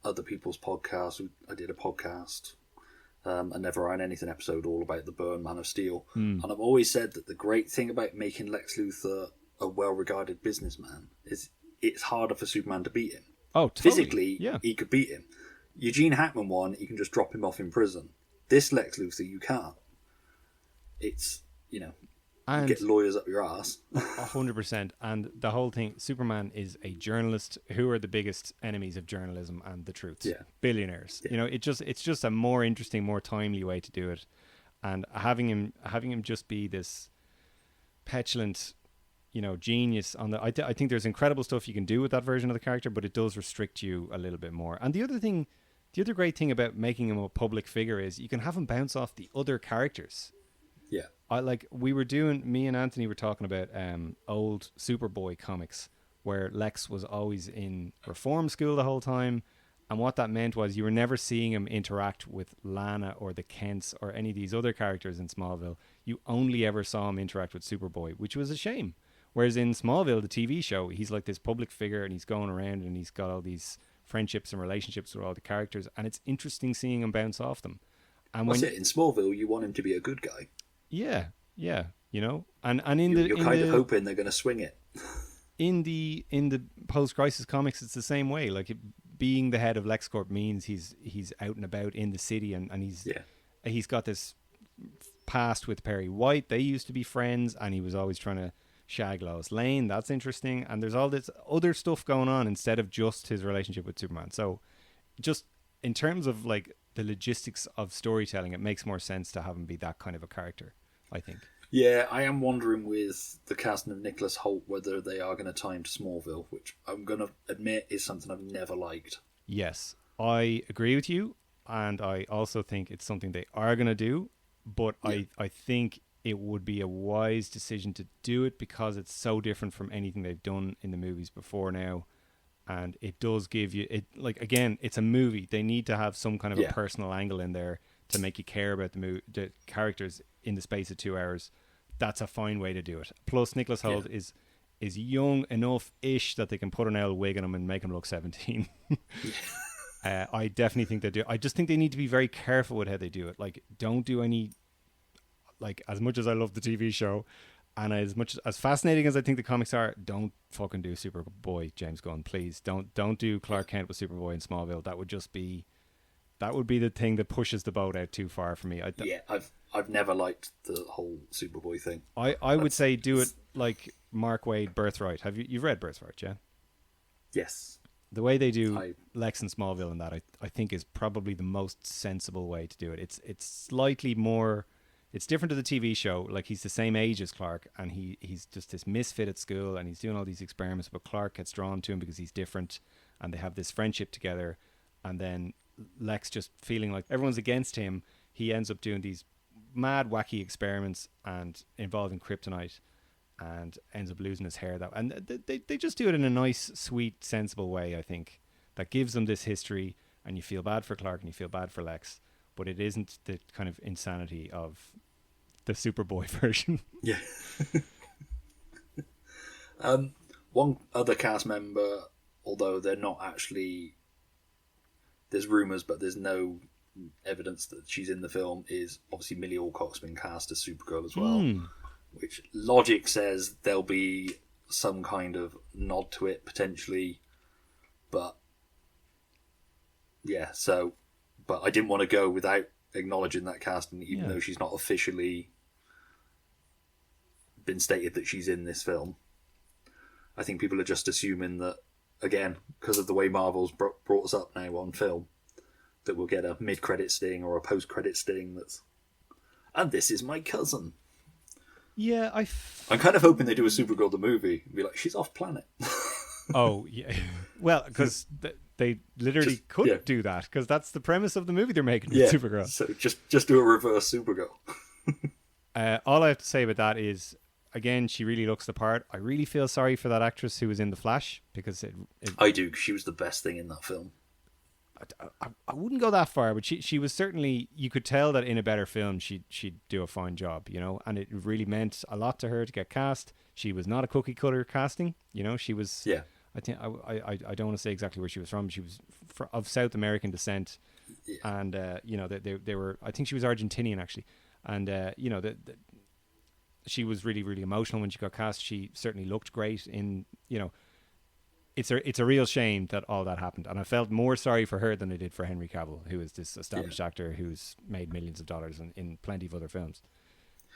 other people's podcasts, I did a podcast, a Never Iron Anything episode all about the Byrne Man of Steel. And I've always said that the great thing about making Lex Luthor a well-regarded businessman is it's harder for Superman to beat him. Oh, totally. Physically, he could beat him. Eugene Hackman one, you can just drop him off in prison. This Lex Luthor, you can't. It's, you get lawyers up your ass. 100%. And the whole thing, Superman is a journalist. Who are the biggest enemies of journalism and the truth? Yeah. Billionaires. Yeah. It's just a more interesting, more timely way to do it. And having him just be this petulant, genius on the. I think there's incredible stuff you can do with that version of the character, but it does restrict you a little bit more. And the other great thing about making him a public figure is you can have him bounce off the other characters. Yeah. Me and Anthony were talking about old Superboy comics where Lex was always in reform school the whole time, and what that meant was you were never seeing him interact with Lana or the Kents or any of these other characters in Smallville. You only ever saw him interact with Superboy, which was a shame. Whereas in Smallville, the TV show, he's like this public figure and he's going around and he's got all these friendships and relationships with all the characters, and it's interesting seeing him bounce off them. And in Smallville, you want him to be a good guy. Yeah, and you're kind of hoping they're going to swing it. In the post-crisis comics, it's the same way. Like, being the head of LexCorp means he's out and about in the city, and he's got this past with Perry White. They used to be friends, and he was always trying to shag Lois Lane. That's interesting. And there's all this other stuff going on instead of just his relationship with Superman. So, just in terms of like the logistics of storytelling, it makes more sense to have him be that kind of a character, I think. Yeah, I am wondering with the casting of Nicholas Hoult whether they are going to tie him to Smallville, which I'm going to admit is something I've never liked. Yes, I agree with you, and I also think it's something they are going to do, but I think it would be a wise decision to do it because it's so different from anything they've done in the movies before now. And it does give you it's a movie. They need to have some kind of a personal angle in there to make you care about the characters in the space of 2 hours. That's a fine way to do it. Plus, Nicholas Hoult is young enough-ish that they can put an L wig on him and make him look 17. I definitely think they do. I just think they need to be very careful with how they do it. Like, don't do any. Like, as much as I love the TV show, and as fascinating as I think the comics are, don't fucking do Superboy, James Gunn, please. Don't do Clark Kent with Superboy in Smallville. That would just be That would be the thing that pushes the boat out too far for me. I've never liked the whole Superboy thing. I would say do it like Mark Waid Birthright. You've read Birthright, yeah? Yes. The way they do Lex and Smallville and that, I think is probably the most sensible way to do it. It's slightly more. It's different to the TV show. Like, he's the same age as Clark, and he's just this misfit at school, and he's doing all these experiments, but Clark gets drawn to him because he's different, and they have this friendship together. And then Lex, just feeling like everyone's against him, he ends up doing these mad, wacky experiments and involving kryptonite, and ends up losing his hair. And they just do it in a nice, sweet, sensible way, I think, that gives them this history, and you feel bad for Clark and you feel bad for Lex, but it isn't the kind of insanity of the Superboy version. Yeah. One other cast member, although they're not actually... There's rumours, but there's no evidence that she's in the film, is obviously Millie Alcock's been cast as Supergirl as well, which logic says there'll be some kind of nod to it, potentially. But, yeah, so... But I didn't want to go without acknowledging that casting, even though she's not officially been stated that she's in this film. I think people are just assuming that, again, because of the way Marvel's brought us up now on film, that we'll get a mid-credit sting or a post-credit sting that's, and this is my cousin. Yeah, I'm kind of hoping they do a Supergirl the movie and be like, she's off planet. Oh, yeah. Well, because they literally could do that, because that's the premise of the movie they're making with Supergirl. So just do a reverse Supergirl. All I have to say about that is, again, she really looks the part. I really feel sorry for that actress who was in The Flash, because I do. She was the best thing in that film. I wouldn't go that far, but she was certainly, you could tell that in a better film she'd do a fine job, you know, and it really meant a lot to her to get cast. She was not a cookie cutter casting, you know. She was, I think, I don't want to say exactly where she was from. She was of South American descent, and you know, they were, I think she was Argentinian actually, and you know, she was really, really emotional when she got cast. She certainly looked great in, you know. It's a real shame that all that happened, and I felt more sorry for her than I did for Henry Cavill, who is this established actor who's made millions of dollars in plenty of other films.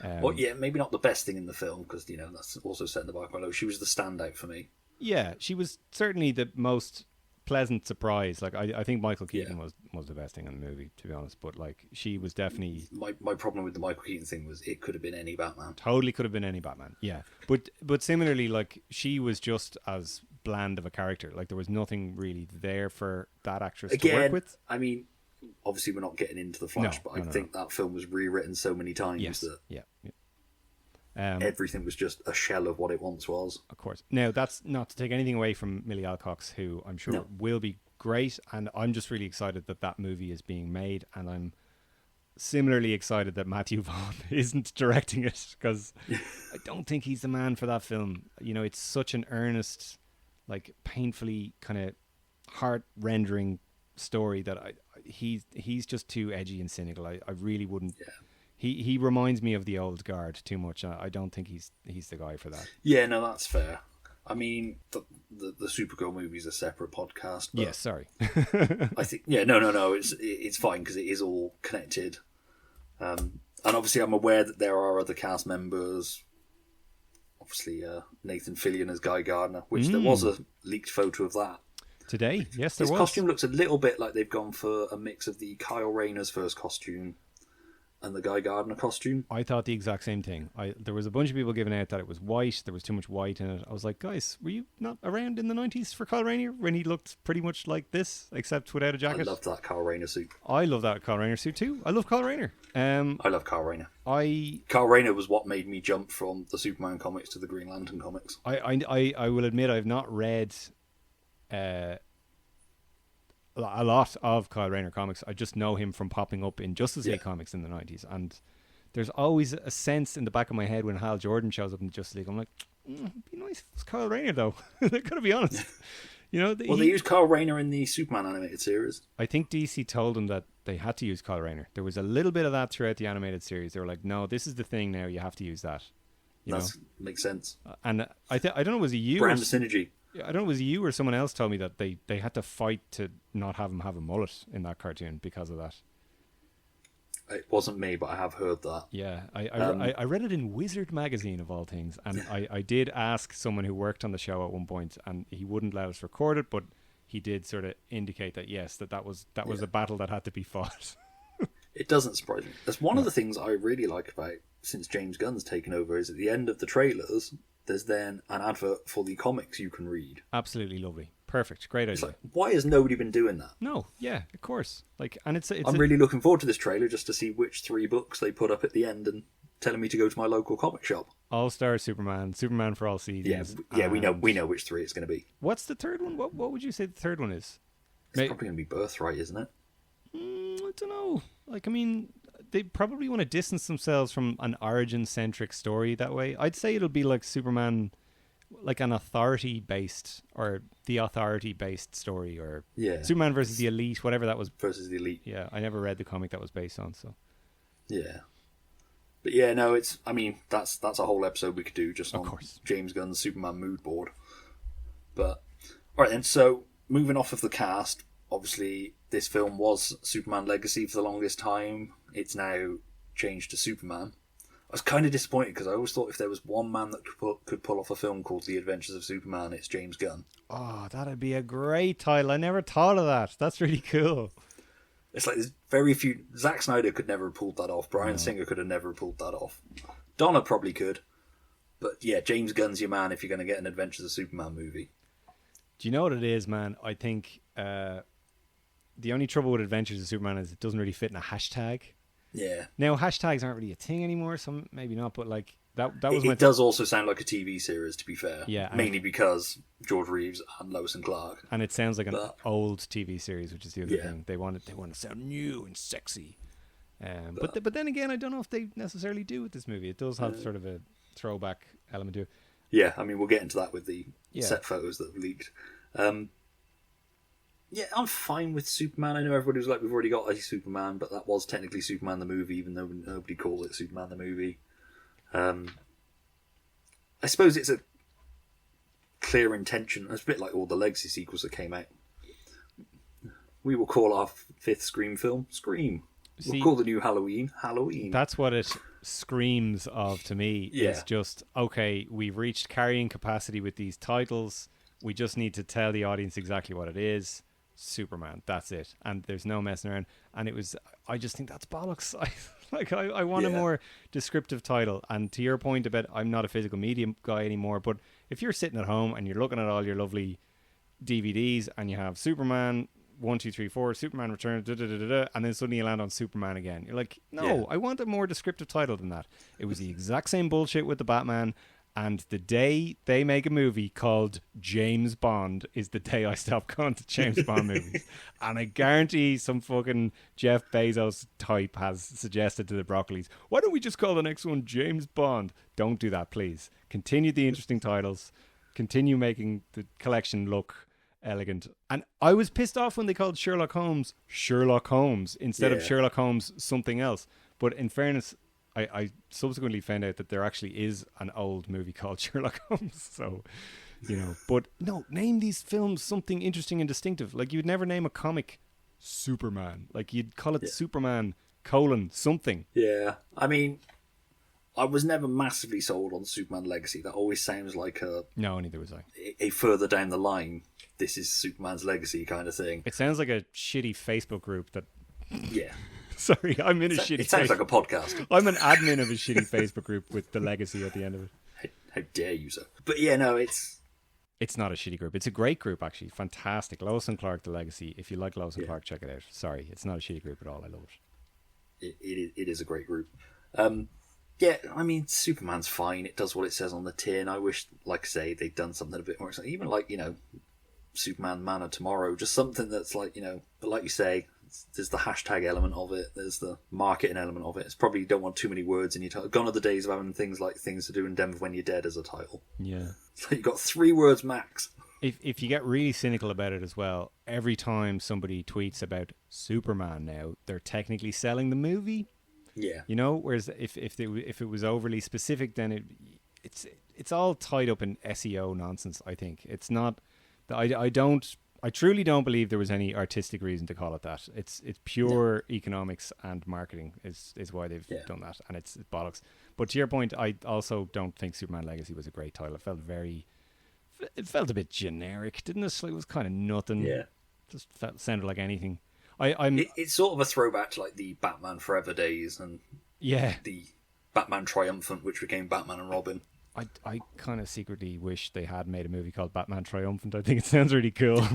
Well, yeah, maybe not the best thing in the film, because, you know, that's also set in the bar quite low. She was the standout for me. Yeah, she was certainly the most pleasant surprise. Like, I think Michael Keaton was the best thing in the movie, to be honest. But like, she was definitely... My problem with the Michael Keaton thing was it could have been any Batman. Totally could have been any Batman. Yeah, but similarly, like, she was just as bland of a character. Like, there was nothing really there for that actress to work with. I mean, obviously we're not getting into The Flash, but I think that film was rewritten so many times that everything was just a shell of what it once was. Of course. Now, that's not to take anything away from Millie Alcock, who I'm sure will be great, and I'm just really excited that movie is being made, and I'm similarly excited that Matthew Vaughn isn't directing it, because I don't think he's the man for that film. You know, it's such an earnest, like, painfully kind of heart-rendering story that he's just too edgy and cynical. I really wouldn't... Yeah. He reminds me of the old guard too much. I don't think he's the guy for that. Yeah, no, that's fair. I mean, the Supergirl movie is a separate podcast. But yes, sorry. I think no. It's fine because it is all connected. And obviously, I'm aware that there are other cast members. Obviously, Nathan Fillion as Guy Gardner, which there was a leaked photo of that today. Yes, there was. His costume looks a little bit like they've gone for a mix of the Kyle Rayner's first costume and the Guy Gardner costume. I thought the exact same thing. There was a bunch of people giving out that it was white. There was too much white in it. I was like, guys, were you not around in the 90s for Kyle Rayner when he looked pretty much like this, except without a jacket? I loved that Kyle Rayner suit. I love that Kyle Rayner suit too. I love Kyle Rayner. I love Kyle Rayner. Kyle Rayner was what made me jump from the Superman comics to the Green Lantern comics. I will admit I've not read a lot of Kyle Rayner comics. I just know him from popping up in Justice League comics in the 90s, and there's always a sense in the back of my head when Hal Jordan shows up in Justice League, I'm like, it'd be nice if it was Kyle Rayner though. They've got to be honest. You know, they used Kyle Rayner in the Superman animated series. I think DC told them that they had to use Kyle Rayner. There was a little bit of that throughout the animated series. They were like, no, this is the thing now, you have to use that. That makes sense. And I don't know, was it you? Brand synergy. I don't know, was you or someone else told me that they had to fight to not have him have a mullet in that cartoon because of that. It wasn't me, but I have heard that. Yeah, I read it in Wizard magazine of all things, and I did ask someone who worked on the show at one point, and he wouldn't let us record it, but he did sort of indicate that yes, that was a battle that had to be fought. It doesn't surprise me. That's one of the things I really like about since James Gunn's taken over is at the end of the trailers, there's then an advert for the comics you can read. Absolutely lovely. Perfect. Great idea. It's like, why has nobody been doing that? No, yeah, of course. Like, and I'm really looking forward to this trailer just to see which 3 books they put up at the end and telling me to go to my local comic shop. All-Star Superman, Superman for All Seasons. Yeah, we know which 3 it's going to be. What's the third one? What would you say the third one is? It's probably going to be Birthright, isn't it? I don't know. Like, I mean, they probably want to distance themselves from an origin-centric story that way. I'd say it'll be like Superman, like an authority-based, or the authority-based story, or Superman versus the Elite, whatever that was. Versus the Elite. Yeah, I never read the comic that was based on, so. Yeah. But yeah, no, that's a whole episode we could do just on James Gunn's Superman mood board. But, alright then, so moving off of the cast, obviously this film was Superman Legacy for the longest time. It's now changed to Superman. I was kind of disappointed because I always thought if there was one man that could pull off a film called The Adventures of Superman, it's James Gunn. Oh, that'd be a great title. I never thought of that. That's really cool. It's like there's very few... Zack Snyder could never have pulled that off. Bryan Singer could have never pulled that off. Donna probably could. But yeah, James Gunn's your man if you're going to get an Adventures of Superman movie. Do you know what it is, man? I think the only trouble with Adventures of Superman is it doesn't really fit in a hashtag. Yeah. Now, hashtags aren't really a thing anymore, so maybe not, but like that was It does also sound like a TV series, to be fair. Yeah. Mainly because George Reeves and Lois and Clark. And it sounds like an old TV series, which is the other thing. They want to sound new and sexy. But then again, I don't know if they necessarily do with this movie. It does have sort of a throwback element to it. Yeah, I mean, we'll get into that with the set photos that have leaked. Yeah, I'm fine with Superman. I know everybody was like, we've already got a Superman, but that was technically Superman the movie, even though nobody calls it Superman the movie. I suppose it's a clear intention. It's a bit like all the Legacy sequels that came out. We will call our 5th Scream film Scream. We'll call the new Halloween Halloween. That's what it screams of to me. Yeah. It's just, okay, we've reached carrying capacity with these titles. We just need to tell the audience exactly what it is. Superman, that's it, and there's no messing around. And I just think that's bollocks. I want a more descriptive title. And to your point about I'm not a physical medium guy anymore, but if you're sitting at home and you're looking at all your lovely DVDs and you have Superman 1, 2, 3, 4, Superman Returns, and then suddenly you land on Superman again, you're like, no, I want a more descriptive title than that. It was the exact same bullshit with the Batman. And the day they make a movie called James Bond is the day I stop going to James Bond movies. And I guarantee some fucking Jeff Bezos type has suggested to the Broccolis, why don't we just call the next one James Bond? Don't do that, please. Continue the interesting titles. Continue making the collection look elegant. And I was pissed off when they called Sherlock Holmes instead of Sherlock Holmes something else. But in fairness, I subsequently found out that there actually is an old movie called Sherlock Holmes. So, but no, name these films something interesting and distinctive. Like, you'd never name a comic Superman. Like, you'd call it Superman : something. Yeah. I mean, I was never massively sold on Superman Legacy. That always sounds like No, neither was I. A further down the line, this is Superman's Legacy kind of thing. It sounds like a shitty Facebook group that... Yeah. Sorry, I'm in a shitty... It sounds like a podcast. I'm an admin of a shitty Facebook group with the Legacy at the end of it. How dare you, sir? But yeah, no, it's not a shitty group. It's a great group, actually. Fantastic. Lois and Clark, The Legacy. If you like Lois and Clark, check it out. Sorry, it's not a shitty group at all. I love it. It is a great group. Yeah, I mean, Superman's fine. It does what it says on the tin. I wish, like I say, they'd done something a bit more exciting. Even like, Superman Man of Tomorrow. Just something that's like, but like you say, there's the hashtag element of it. There's the marketing element of it. It's probably, you don't want too many words in your title. Gone are the days of having things like Things to Do in Denver When You're Dead as a title. Yeah. So you've got 3 words max. If you get really cynical about it as well, every time somebody tweets about Superman now, they're technically selling the movie. Yeah. Whereas if it was overly specific, then it's all tied up in SEO nonsense. I think it's not. I truly don't believe there was any artistic reason to call it that. It's pure economics and marketing is why they've done that, and it's bollocks. But to your point, I also don't think Superman Legacy was a great title. It felt a bit generic, didn't it? It was kind of nothing. Yeah, just sounded like anything. It's sort of a throwback to like the Batman Forever days and the Batman Triumphant, which became Batman and Robin. I kind of secretly wish they had made a movie called Batman Triumphant. I think it sounds really cool.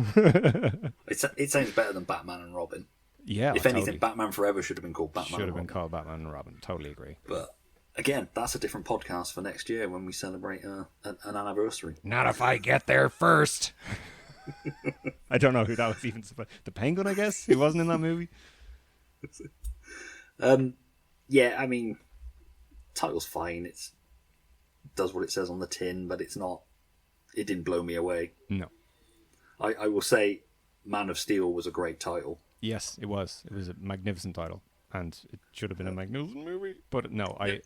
It sounds better than Batman and Robin. Yeah, if anything, Batman Forever should have been called Batman. Should have been called Batman and Robin. Totally agree. But again, that's a different podcast for next year when we celebrate an anniversary. Not if I get there first. I don't know who that was even. The Penguin, I guess. He wasn't in that movie. Yeah, I mean, title's fine. It does what it says on the tin, but it's not. It didn't blow me away. No. I will say, Man of Steel was a great title. Yes, it was. It was a magnificent title, and it should have been a magnificent movie. But no, I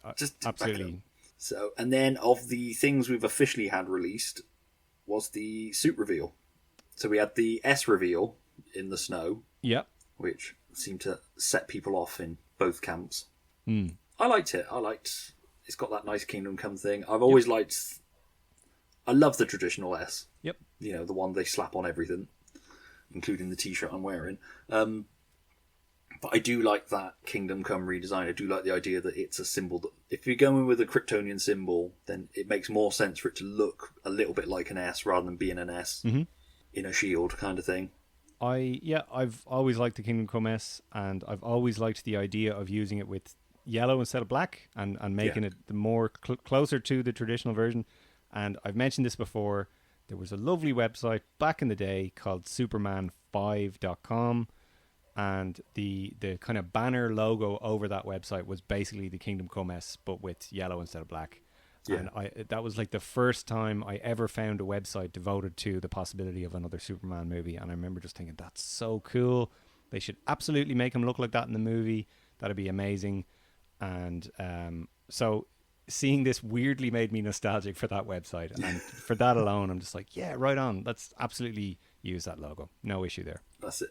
absolutely. So, and then of the things we've officially had released was the suit reveal. So we had the S reveal in the snow. Yeah. Which seemed to set people off in both camps. Mm. I liked it. It's got that nice Kingdom Come thing. I've always liked. I love the traditional S. Yep. You know, the one they slap on everything, including the T-shirt I'm wearing. But I do like that Kingdom Come redesign. I do like the idea that it's a symbol that, if you're going with a Kryptonian symbol, then it makes more sense for it to look a little bit like an S rather than being an S in a shield kind of thing. I've always liked the Kingdom Come S, and I've always liked the idea of using it with yellow instead of black, and making it the more closer to the traditional version. And I've mentioned this before. There was a lovely website back in the day called Superman5.com, and the kind of banner logo over that website was basically the Kingdom Come S, but with yellow instead of black. Yeah. And that was like the first time I ever found a website devoted to the possibility of another Superman movie. And I remember just thinking, that's so cool. They should absolutely make him look like that in the movie. That'd be amazing. And so seeing this weirdly made me nostalgic for that website. And for that alone, I'm just like, yeah, right on. Let's absolutely use that logo. No issue there. That's it.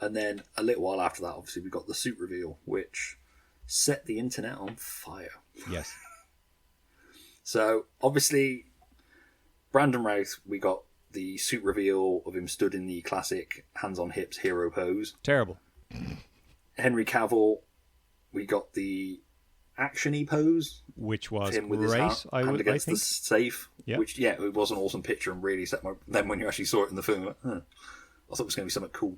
And then a little while after that, obviously, we got the suit reveal, which set the internet on fire. Yes. So, obviously, Brandon Routh, we got the suit reveal of him stood in the classic hands-on-hips hero pose. Terrible. Henry Cavill, we got the action-y pose. Which was him with great, his hand against the safe. Yep. Which, yeah, it was an awesome picture and really set then when you actually saw it in the film, like, I thought it was going to be something cool.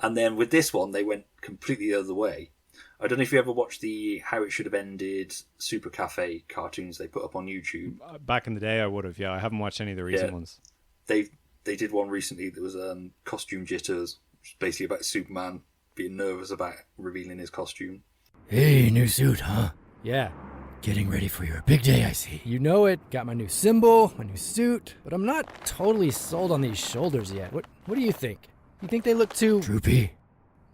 And then with this one, they went completely the other way. I don't know if you ever watched the How It Should Have Ended Super Cafe cartoons they put up on YouTube. Back in the day, I would have. Yeah, I haven't watched any of the recent ones. They did one recently that was Costume Jitters, which is basically about Superman being nervous about revealing his costume. Hey, new suit, huh? Yeah. Getting ready for your big day, I see. You know it. Got my new symbol, my new suit, but I'm not totally sold on these shoulders yet. What do you think? You think they look too... Droopy?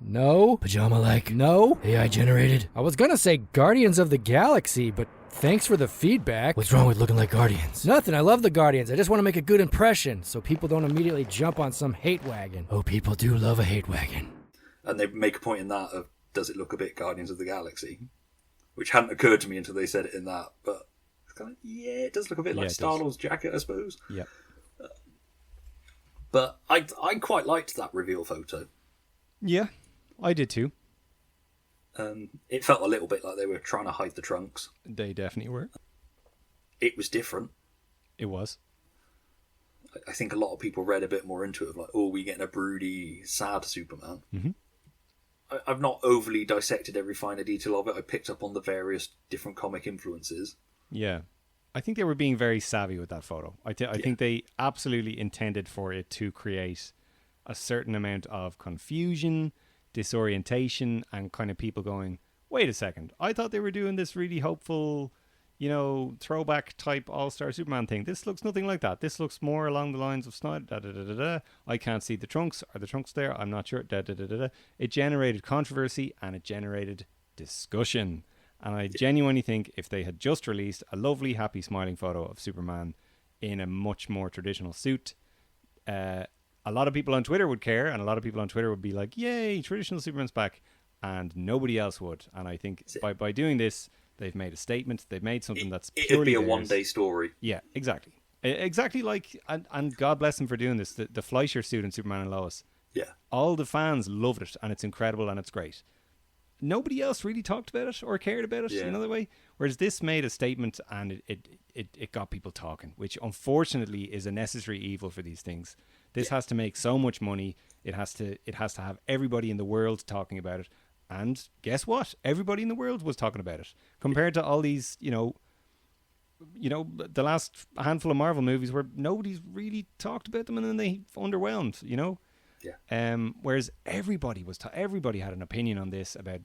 No. Pajama-like? No. AI generated? I was gonna say Guardians of the Galaxy, but thanks for the feedback. What's wrong with looking like Guardians? Nothing. I love the Guardians. I just want to make a good impression so people don't immediately jump on some hate wagon. Oh, people do love a hate wagon. And they make a point in that of, does it look a bit Guardians of the Galaxy? Which hadn't occurred to me until they said it in that. But it's kind of, yeah, it does look a bit like Star-Lord's jacket, I suppose. Yeah. But I quite liked that reveal photo. Yeah, I did too. It felt a little bit like they were trying to hide the trunks. They definitely were. It was different. It was. I think a lot of people read a bit more into it, like, oh, we're getting a broody, sad Superman. Mm-hmm. I've not overly dissected every finer detail of it. I picked up on the various different comic influences. Yeah. I think they were being very savvy with that photo. I think they absolutely intended for it to create a certain amount of confusion, disorientation, and kind of people going, wait a second, I thought they were doing this really hopeful, throwback type All-Star Superman thing. This looks nothing like that. This looks more along the lines of Snide, I can't see the trunks. Are the trunks there? I'm not sure. It generated controversy and it generated discussion. And I genuinely think if they had just released a lovely, happy, smiling photo of Superman in a much more traditional suit, a lot of people on Twitter would care, and a lot of people on Twitter would be like, yay, traditional Superman's back, and nobody else would. And I think by doing this, they've made a statement. They've made something that's purely it'd be a theirs. one-day story. Yeah, exactly. Exactly like, and God bless them for doing this, the Fleischer suit in Superman and Lois. Yeah. All the fans loved it, and it's incredible, and it's great. Nobody else really talked about it or cared about it in another way. Whereas this made a statement, and it got people talking, which unfortunately is a necessary evil for these things. This has to make so much money. It has to have everybody in the world talking about it. And guess what? Everybody in the world was talking about it. Compared to all these, the last handful of Marvel movies where nobody's really talked about them, and then they underwhelmed, Yeah. Whereas everybody had an opinion on this, about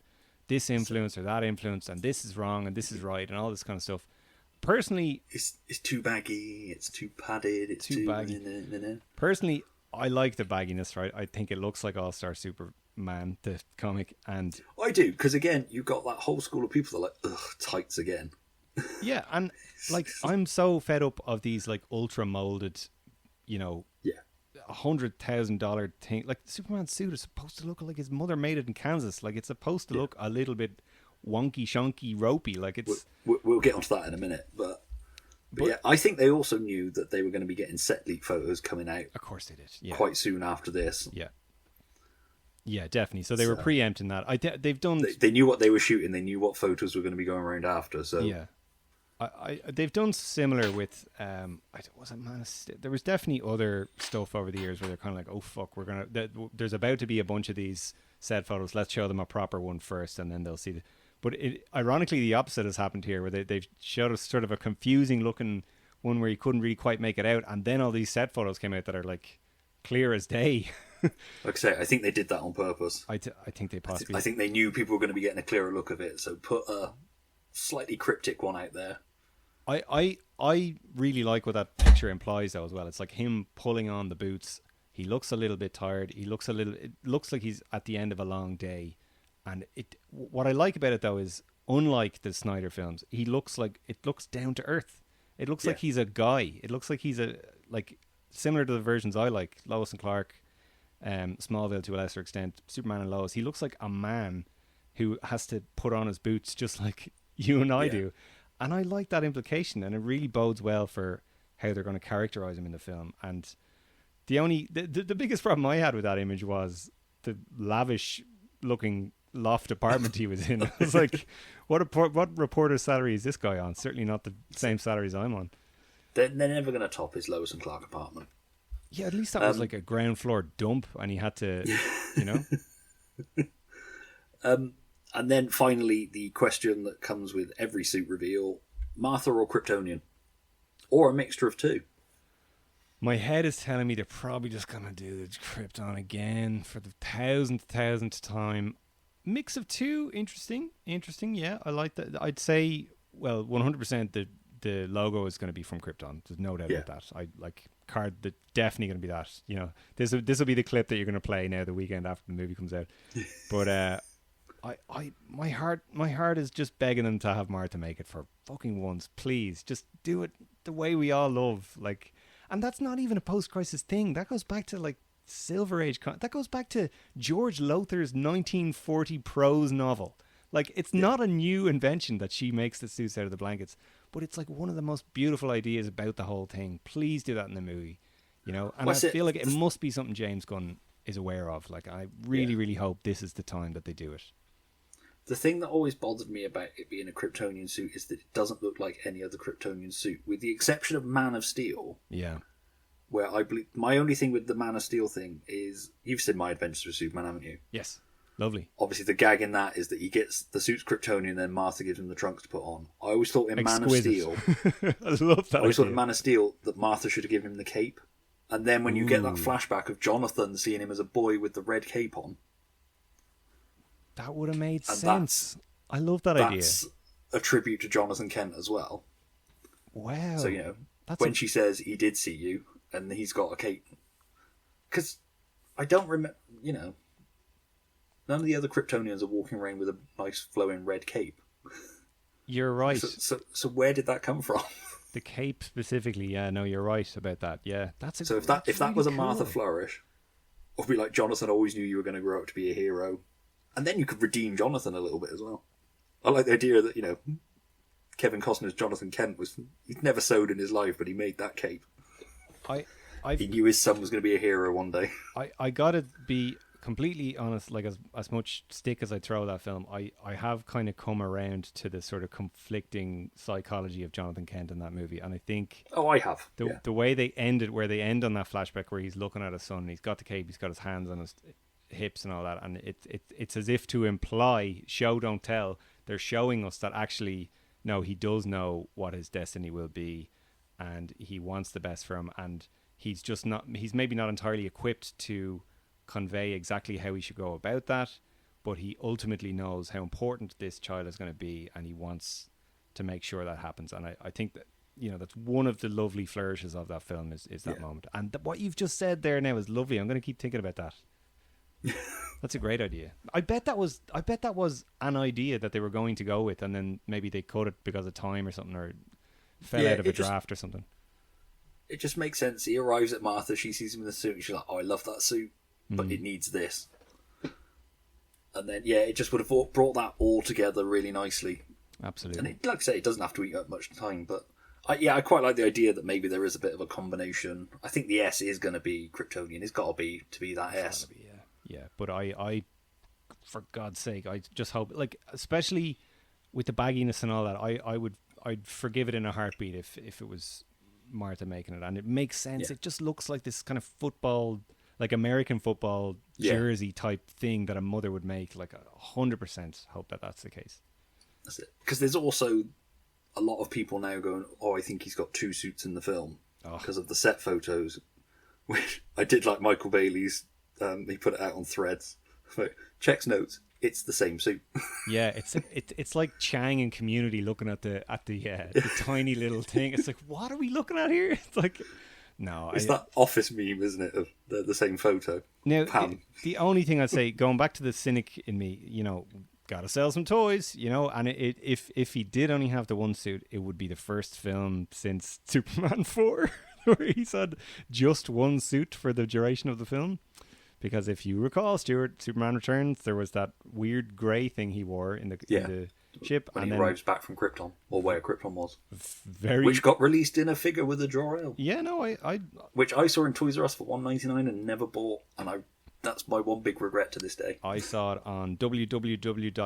this influence or that influence, and this is wrong and this is right, and all this kind of stuff. Personally, it's too baggy, it's too padded, it's too baggy. Personally, I like the bagginess, right? I think it looks like All-Star Superman, the comic, and I do, because again, you've got that whole school of people that are like, ugh, tights again. Yeah, and like I'm so fed up of these like ultra molded, $100,000 thing. Like the Superman suit is supposed to look like his mother made it in Kansas. Like it's supposed to look a little bit wonky, shonky, ropey. Like it's. We'll get onto that in a minute, but yeah, I think they also knew that they were going to be getting set leak photos coming out. Of course they did. Yeah. Quite soon after this. Yeah. Yeah, definitely. So they were preempting that. They've done. They knew what they were shooting. They knew what photos were going to be going around after. So yeah. They've done similar with was it Man of Steel? There was definitely other stuff over the years where they're kind of like, oh fuck, there's about to be a bunch of these set photos. Let's show them a proper one first, and then they'll see. But ironically, the opposite has happened here, where they've showed us sort of a confusing looking one where you couldn't really quite make it out, and then all these set photos came out that are like clear as day. Like I say, I think they did that on purpose. I think they possibly. I think they knew people were going to be getting a clearer look of it, so put a slightly cryptic one out there. I really like what that picture implies though as well. It's like him pulling on the boots. He looks a little bit tired. It looks like he's at the end of a long day. And what I like about it though is, unlike the Snyder films, it looks down to earth. It looks like he's a guy. It looks like he's similar to the versions I like, Lois and Clark, Smallville to a lesser extent, Superman and Lois. He looks like a man who has to put on his boots just like you and I do. And I like that implication, and it really bodes well for how they're going to characterize him in the film. And the biggest problem I had with that image was the lavish looking loft apartment he was in. I was like, what reporter's salary is this guy on? Certainly not the same salaries I'm on. They're never going to top his Lois and Clark apartment. Yeah, at least that was like a ground floor dump, and he had to, And then finally, the question that comes with every suit reveal: Martha or Kryptonian, or a mixture of two. My head is telling me they're probably just going to do the Krypton again for the thousandth time. Mix of two, interesting. Yeah, I like that. I'd say, 100% the logo is going to be from Krypton. There's no doubt about that. I like card that definitely going to be that. This will be the clip that you're going to play now the weekend after the movie comes out. But my heart is just begging them to have Martha make it for fucking once, please. Just do it the way we all love, like, and that's not even a post-crisis thing. That goes back to like Silver Age. That goes back to George Lothar's 1940 prose novel. Like, it's not a new invention that she makes the suits out of the blankets, but it's like one of the most beautiful ideas about the whole thing. Please do that in the movie, And I feel like it must be something James Gunn is aware of. Like, I really hope this is the time that they do it. The thing that always bothered me about it being a Kryptonian suit is that it doesn't look like any other Kryptonian suit, with the exception of Man of Steel. Yeah. Where I believe my only thing with the Man of Steel thing is, you've seen My Adventures with Superman, haven't you? Yes. Lovely. Obviously, the gag in that is that he gets the suit's Kryptonian, and then Martha gives him the trunks to put on. I always thought in Exquisite. Man of Steel, I love that. I always thought in Man of Steel that Martha should have given him the cape, and then when you get that flashback of Jonathan seeing him as a boy with the red cape on, that would have made sense. I love that idea. That's a tribute to Jonathan Kent as well. Wow. So, when she says he did see you and he's got a cape. Because I don't remember, none of the other Kryptonians are walking around with a nice flowing red cape. You're right. So where did that come from? The cape specifically, yeah. No, you're right about that. Yeah, that's So if that really was a cool. Martha flourish, or be like Jonathan always knew you were going to grow up to be a hero, and then you could redeem Jonathan a little bit as well. I like the idea that Kevin Costner's Jonathan Kent he'd never sewed in his life, but he made that cape. He knew his son was going to be a hero one day. I gotta be completely honest, like as much stick as I throw at that film, I have kind of come around to the sort of conflicting psychology of Jonathan Kent in that movie, and I think I have the way they ended, where they end on that flashback where he's looking at his son and he's got the cape, he's got his hands on his hips and all that, and it's as if to imply, show don't tell. They're showing us that actually no, he does know what his destiny will be, and he wants the best for him, and he's maybe not entirely equipped to convey exactly how he should go about that, but he ultimately knows how important this child is going to be, and he wants to make sure that happens. And I think that that's one of the lovely flourishes of that film is that moment. And what you've just said there now is lovely. I'm going to keep thinking about that. That's a great idea. I bet that was an idea that they were going to go with, and then maybe they cut it because of time or something, or fell out of a draft or something. It just makes sense. He arrives at Martha, she sees him in the suit, and she's like, "Oh, I love that suit, but it needs this." And then it just would have brought that all together really nicely. Absolutely. And like I say, it doesn't have to eat up much time, but I quite like the idea that maybe there is a bit of a combination. I think the S is going to be Kryptonian. It's got to be that S. Yeah. But I, for God's sake, I just hope, like, especially with the bagginess and all that, I'd forgive it in a heartbeat if it was Martha making it, and it makes sense. It just looks like this kind of football, like American football jersey type thing that a mother would make. Like 100% hope that that's the case. That's it. Because there's also a lot of people now going, "Oh, I think he's got two suits in the film," because of the set photos. Which I did like Michael Bailey's. He put it out on Threads. Checks notes. It's the same suit. Yeah, it's like Chang in Community looking at the tiny little thing. It's like, what are we looking at here? It's like, no, it's that Office meme, isn't it? Of the same photo. Now, the only thing I'd say, going back to the cynic in me, gotta sell some toys, and if he did only have the one suit, it would be the first film since Superman 4 where he's had just one suit for the duration of the film. Because if you recall, Stuart, Superman Returns, there was that weird grey thing he wore in the ship. When he arrives back from Krypton, or where Krypton was. Which got released in a figure with a Jor-El. Yeah, no, which I saw in Toys R Us for $1.99 and never bought, and that's my one big regret to this day. I saw it on www.ebay.co.uk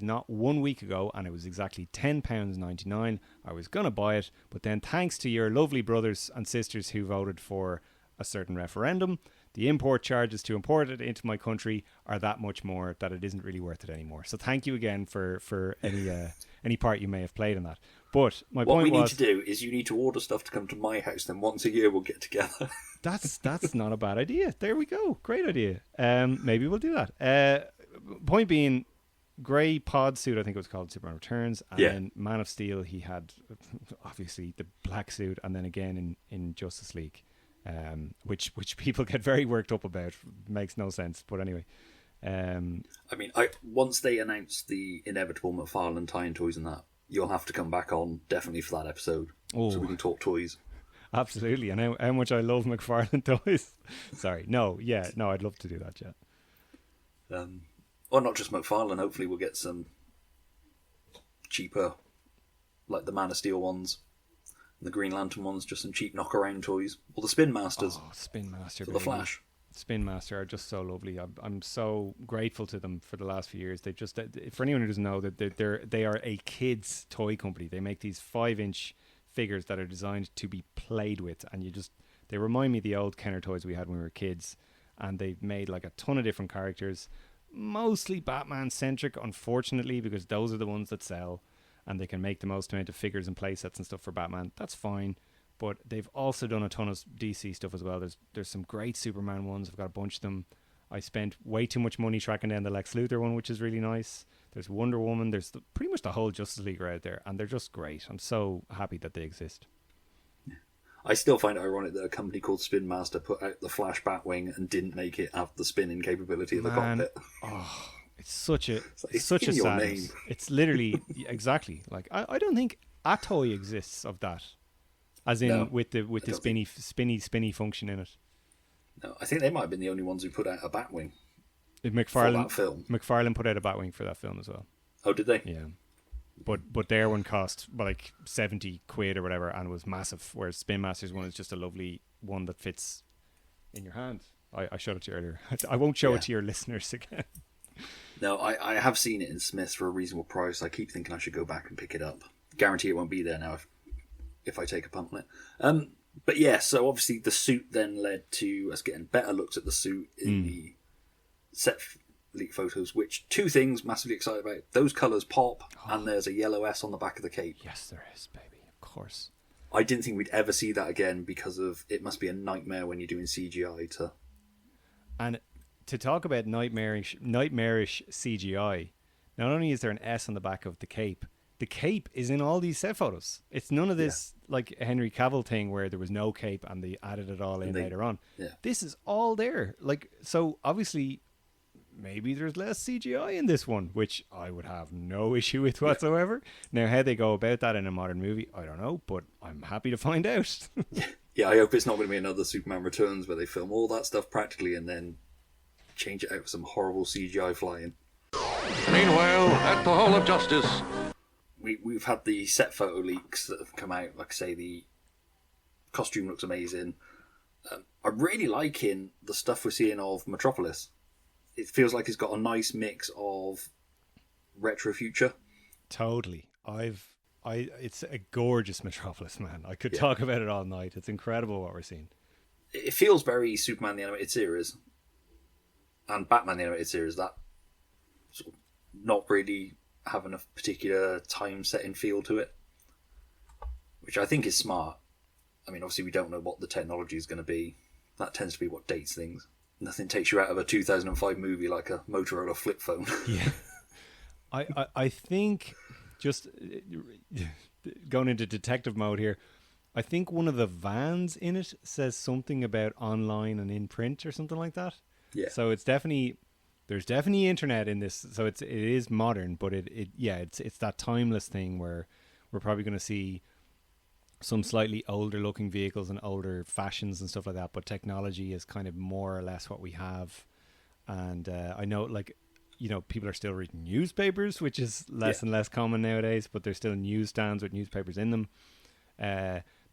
not 1 week ago, and it was exactly £10.99. I was going to buy it, but then thanks to your lovely brothers and sisters who voted for a certain referendum, the import charges to import it into my country are that much more that it isn't really worth it anymore. So thank you again for any part you may have played in that. But my point was, what we need to do is you need to order stuff to come to my house. Then once a year we'll get together. That's not a bad idea. There we go. Great idea. Maybe we'll do that. Point being, grey pod suit, I think it was called, Superman Returns, and then Man of Steel, he had obviously the black suit, and then again in Justice League. Which people get very worked up about. Makes no sense, but anyway. Once they announce the inevitable McFarlane tie-in toys and that, you'll have to come back on definitely for that episode, so we can talk toys. Absolutely, and how much I love McFarlane toys. Sorry, I'd love to do that, Or not just McFarlane. Hopefully, we'll get some cheaper, like the Man of Steel ones. The Green Lantern ones, just some cheap knock-around toys. Or the Spin Masters. Oh, Spin Master, for the Flash. Spin Master are just so lovely. I'm so grateful to them for the last few years. They've just, for anyone who doesn't know, that they are a kids' toy company. They make these 5-inch figures that are designed to be played with, and they remind me of the old Kenner toys we had when we were kids. And they've made like a ton of different characters, mostly Batman-centric, unfortunately, because those are the ones that sell. And they can make the most amount of figures and play sets and stuff for Batman. That's fine. But they've also done a ton of DC stuff as well. There's some great Superman ones. I've got a bunch of them. I spent way too much money tracking down the Lex Luthor one, which is really nice. There's Wonder Woman. There's pretty much the whole Justice League are out there. And they're just great. I'm so happy that they exist. I still find it ironic that a company called Spin Master put out the Flash Batwing and didn't make it have the spinning capability of the cockpit. It's such a it's such in a your sadness. name. It's literally exactly like I don't think a toy exists of that, as in No, with the I don't spinny function in it. No, I think they might have been the only ones who put out a Batwing for McFarlane that film. McFarlane put out a Batwing for that film as well. Oh, did they? Yeah, but their one cost like £70 or whatever, and was massive. Whereas Spin Master's one is just a lovely one that fits in your hand. I showed it to you earlier. I won't show it to your listeners again. No, I have seen it in Smith's for a reasonable price. I keep thinking I should go back and pick it up. Guarantee it won't be there now if I take a punt on it. But yeah, so obviously the suit then led to us getting better looks at the suit in the set leak photos, which two things massively excited about. Those colours pop, and there's a yellow S on the back of the cape. Yes, there is, baby. Of course. I didn't think we'd ever see that again because of it must be a nightmare when you're doing CGI to... And to talk about nightmarish CGI, not only is there an S on the back of the cape is in all these set photos. It's none of this like a Henry Cavill thing where there was no cape and they added it all in later on. Yeah. This is all there. Like, so obviously maybe there's less CGI in this one, which I would have no issue with whatsoever. Now, how they go about that in a modern movie, I don't know, but I'm happy to find out. Yeah, I hope it's not going to be another Superman Returns where they film all that stuff practically and then change it out for some horrible CGI flying. Meanwhile, at the Hall of Justice. We've had the set photo leaks that have come out. Like I say, the costume looks amazing. I'm really liking the stuff we're seeing of Metropolis. It feels like it's got a nice mix of retro future. Totally. It's a gorgeous Metropolis, man. I could talk about it all night. It's incredible what we're seeing. It feels very Superman the Animated Series and Batman the Animated Series, that sort of not really having a particular time setting feel to it, which I think is smart. I mean, obviously we don't know what the technology is going to be. That tends to be what dates things. Nothing takes you out of a 2005 movie like a Motorola flip phone. Yeah. I think, just going into detective mode here, I think one of the vans in it says something about online and in print or something like that. Yeah. So it's definitely, there's definitely internet in this. So it is modern, but it's that timeless thing where we're probably going to see some slightly older looking vehicles and older fashions and stuff like that. But technology is kind of more or less what we have. And I know, like, you know, people are still reading newspapers, which is less and less common nowadays, but there's still newsstands with newspapers in them.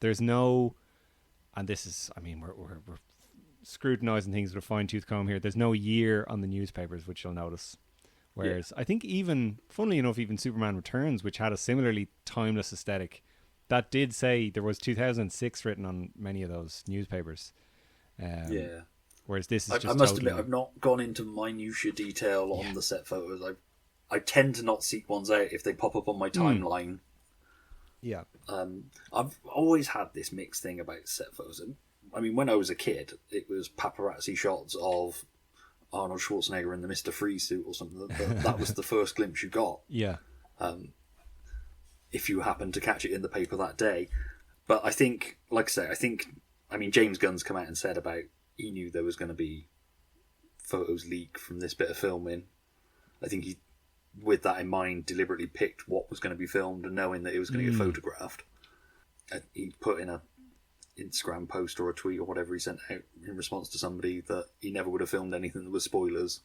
There's no, and this is, I mean, we're scrutinizing things with a fine-tooth comb here. There's no year on the newspapers, which you'll notice. Whereas I think even, funnily enough, even Superman Returns, which had a similarly timeless aesthetic, that did say there was 2006 written on many of those newspapers. Whereas this is just I must totally... admit, I've not gone into minuscia detail on the set photos. I tend to not seek ones out if they pop up on my timeline. Yeah. I've always had this mixed thing about set photos. I mean, when I was a kid, it was paparazzi shots of Arnold Schwarzenegger in the Mr. Freeze suit or something. That was the first glimpse you got. Yeah. If you happened to catch it in the paper that day. But I think, like I say, I mean, James Gunn's come out and said about he knew there was going to be photos leak from this bit of filming. I think he, with that in mind, deliberately picked what was going to be filmed and knowing that it was going to get photographed. He put in a Instagram post or a tweet or whatever he sent out in response to somebody that he never would have filmed anything that was spoilers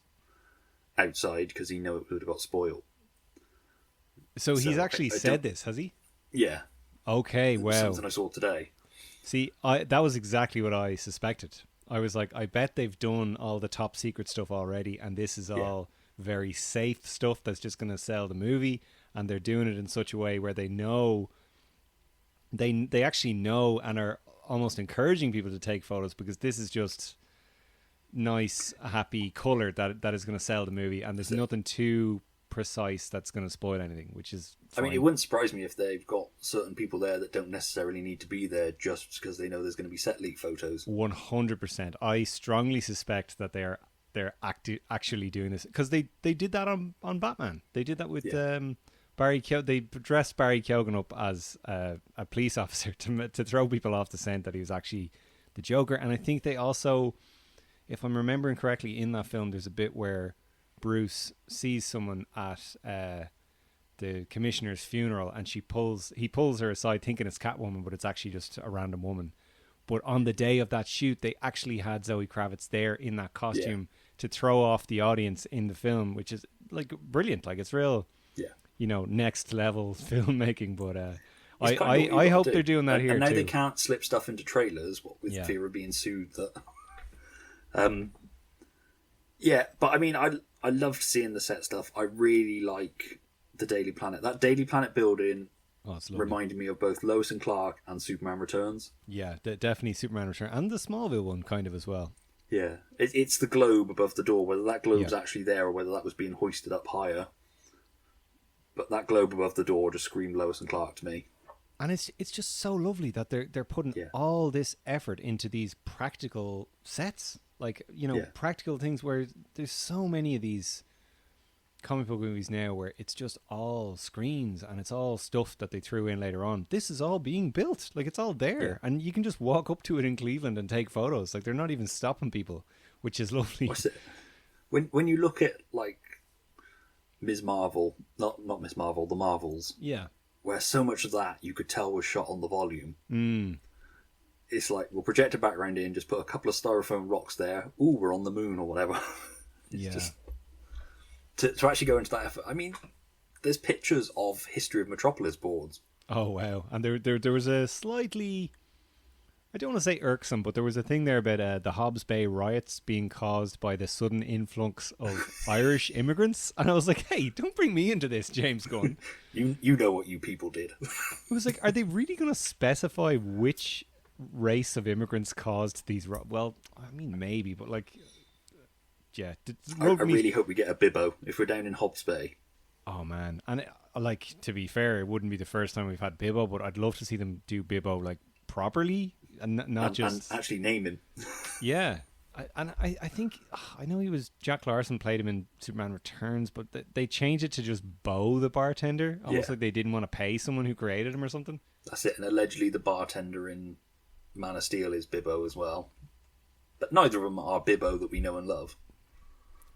outside because he knew it would have got spoiled. So he's actually said this, has he? Yeah. Okay, wow. Something I saw today. See, that was exactly what I suspected. I was like, I bet they've done all the top secret stuff already, and this is all very safe stuff that's just going to sell the movie, and they're doing it in such a way where they know, they actually know and are almost encouraging people to take photos because this is just nice, happy colour that is going to sell the movie, and there's nothing too precise that's going to spoil anything, which is fine. I mean, it wouldn't surprise me if they've got certain people there that don't necessarily need to be there just because they know there's going to be set leak photos. 100%. I strongly suspect that they're actually doing this because they did that on Batman. They did that with Barry Keoghan. They dressed Barry Keoghan up as a police officer to throw people off the scent that he was actually the Joker. And I think they also, if I'm remembering correctly, in that film there's a bit where Bruce sees someone at the commissioner's funeral, and he pulls her aside thinking it's Catwoman, but it's actually just a random woman. But on the day of that shoot, they actually had Zoe Kravitz there in that costume to throw off the audience in the film, which is like brilliant. Like, it's real, next level filmmaking. But I hope they're doing that here and now too. they can't slip stuff into trailers with fear of being sued. That, but I mean, I loved seeing the set stuff. I really like the Daily Planet. That Daily Planet building reminded me of both Lois and Clark and Superman Returns. Yeah, definitely Superman Returns, and the Smallville one kind of as well. Yeah, it's the globe above the door, whether that globe's actually there or whether that was being hoisted up higher. But that globe above the door just screamed Lois and Clark to me. And it's just so lovely that they're putting all this effort into these practical sets. Like, practical things, where there's so many of these comic book movies now where it's just all screens and it's all stuff that they threw in later on. This is all being built. Like, it's all there. And you can just walk up to it in Cleveland and take photos. Like, they're not even stopping people, which is lovely. When you look at, like, Ms. Marvel, not Miss Marvel, the Marvels. Yeah. Where so much of that you could tell was shot on the volume. It's like, we'll project a background in, just put a couple of styrofoam rocks there. Ooh, we're on the moon or whatever. Just to actually go into that effort. I mean, there's pictures of History of Metropolis boards. Oh, wow. And there was a slightly, I don't want to say irksome, but there was a thing there about the Hobbs Bay riots being caused by the sudden influx of Irish immigrants. And I was like, hey, don't bring me into this, James Gunn. You know what you people did. It was like, are they really going to specify which race of immigrants caused these well, I mean, maybe, but like, I really hope we get a Bibbo if we're down in Hobbs Bay. Oh man. And like, to be fair, it wouldn't be the first time we've had Bibbo, but I'd love to see them do Bibbo like properly and not just and actually name him. Yeah. I think, I know Jack Larson played him in Superman Returns, but they changed it to just Bo the bartender, almost like they didn't want to pay someone who created him or something. That's it. And allegedly the bartender in Man of Steel is Bibbo as well. But neither of them are Bibbo that we know and love.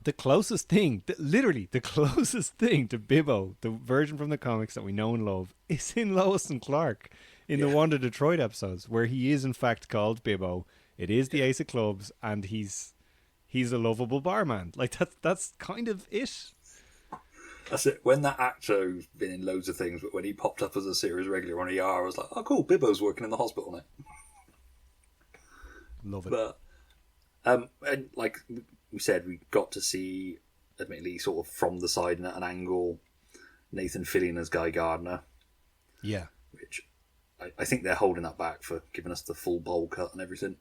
The closest thing, literally the closest thing to Bibbo, the version from the comics that we know and love, is in Lois and Clark in the Wanda Detroit episodes, where he is in fact called Bibbo. It is the ace of clubs, and he's a lovable barman. Like, that's kind of it. That's it. When that actor, who's been in loads of things, but when he popped up as a series regular on ER, I was like, oh cool, Bibbo's working in the hospital now. Love it. But and like we said, we got to see, admittedly, sort of from the side and at an angle, Nathan Fillion as Guy Gardner. Yeah. Which I think they're holding that back for giving us the full bowl cut and everything.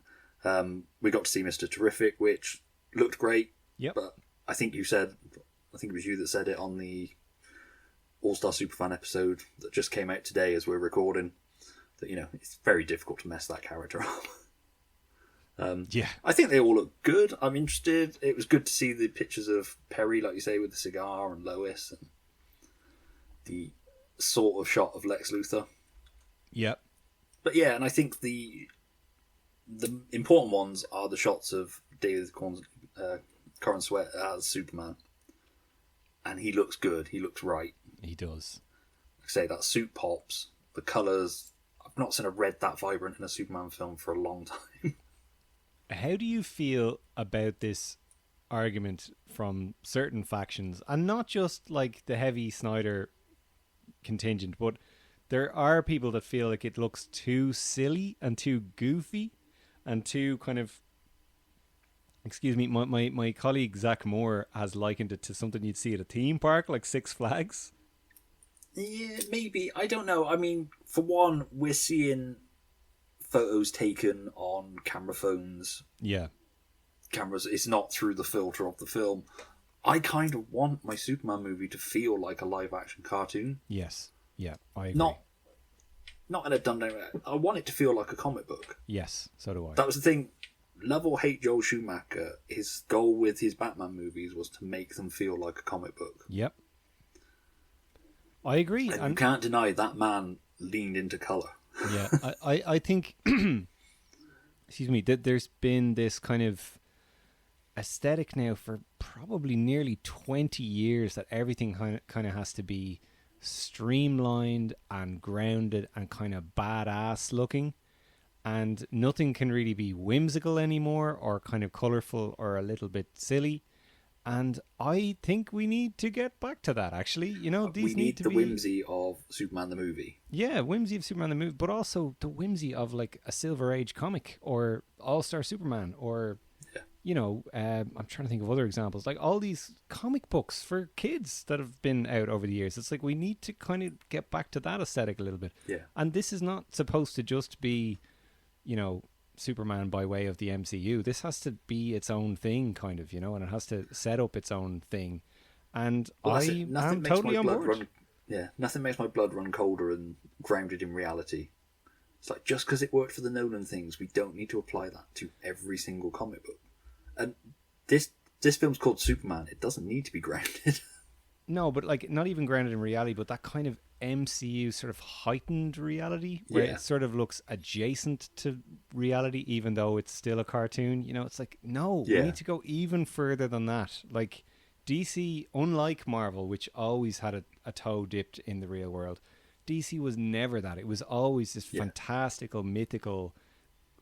We got to see Mr. Terrific, which looked great. Yep. But I think it was you that said it on the All-Star Superfan episode that just came out today as we're recording, that, it's very difficult to mess that character up. I think they all look good. I'm interested. It was good to see the pictures of Perry, like you say, with the cigar, and Lois, and the sort of shot of Lex Luthor. Yep. But yeah, and I think the important ones are the shots of David Corn Sweat as Superman. And he looks good. He looks right. He does. Like I say, that suit pops. The colours. I've not seen a red that vibrant in a Superman film for a long time. How do you feel about this argument from certain factions, and not just like the heavy Snyder contingent, but there are people that feel like it looks too silly and too goofy and too kind of, excuse me, my colleague Zach Moore has likened it to something you'd see at a theme park, like Six Flags. Yeah, maybe. I don't know. I mean, for one, we're seeing photos taken on camera phones. Yeah. Cameras. It's not through the filter of the film. I kind of want my Superman movie to feel like a live-action cartoon. Yes. Yeah, I agree. Not in a dumbed-down way. I want it to feel like a comic book. Yes, so do I. That was the thing. Love or hate Joel Schumacher, his goal with his Batman movies was to make them feel like a comic book. Yep. I agree. And you can't deny that man leaned into colour. Yeah, I think, excuse me, that there's been this kind of aesthetic now for probably nearly 20 years that everything kind of has to be streamlined and grounded and kind of badass looking, and nothing can really be whimsical anymore or kind of colorful or a little bit silly. And I think we need to get back to that, actually. You know, these we need to the be... whimsy of Superman the movie. Yeah, whimsy of Superman the movie, but also the whimsy of like a Silver Age comic or All-Star Superman or, you know, I'm trying to think of other examples. Like all these comic books for kids that have been out over the years. It's like we need to kind of get back to that aesthetic a little bit. Yeah. And this is not supposed to just be, you know, Superman by way of the MCU. This has to be its own thing, kind of, you know, and it has to set up its own thing. And I am totally on board. Nothing makes my blood run colder and grounded in reality. It's like, just because it worked for the Nolan things, we don't need to apply that to every single comic book. And this film's called Superman. It doesn't need to be grounded. No, but like not even grounded in reality, but that kind of MCU sort of heightened reality where it sort of looks adjacent to reality, even though it's still a cartoon. You know, it's like, no, we need to go even further than that. Like DC, unlike Marvel, which always had a toe dipped in the real world, DC was never that. It was always this fantastical, mythical,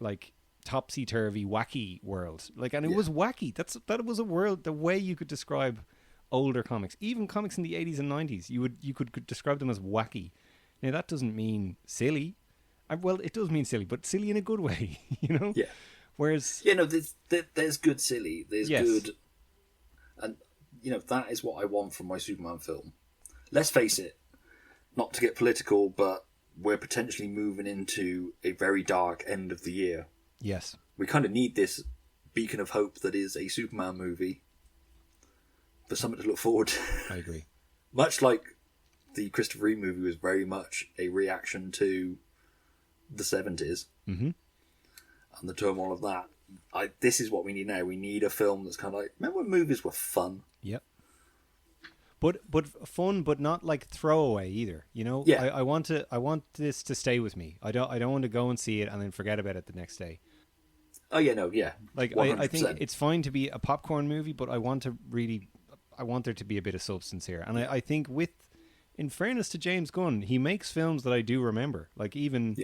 like topsy-turvy, wacky world. Like, and it was wacky. That was a world, the way you could describe older comics, even comics in the 80s and 90s, you could describe them as wacky. Now that doesn't mean silly. Well, it does mean silly, but silly in a good way, you know. Yeah. Whereas, there's good silly, there's good, and you know that is what I want from my Superman film. Let's face it, not to get political, but we're potentially moving into a very dark end of the year. Yes, we kind of need this beacon of hope that is a Superman movie. For something to look forward to. I agree. Much like the Christopher Reeve movie was very much a reaction to the 70s and the turmoil of that. This is what we need now. We need a film that's kind of like, remember when movies were fun? Yep. But fun, but not like throwaway either. You know, I want this to stay with me. I don't want to go and see it and then forget about it the next day. Oh yeah, no, yeah. Like I think it's fine to be a popcorn movie, but I want there to be a bit of substance here. And I think in fairness to James Gunn, he makes films that I do remember. Like even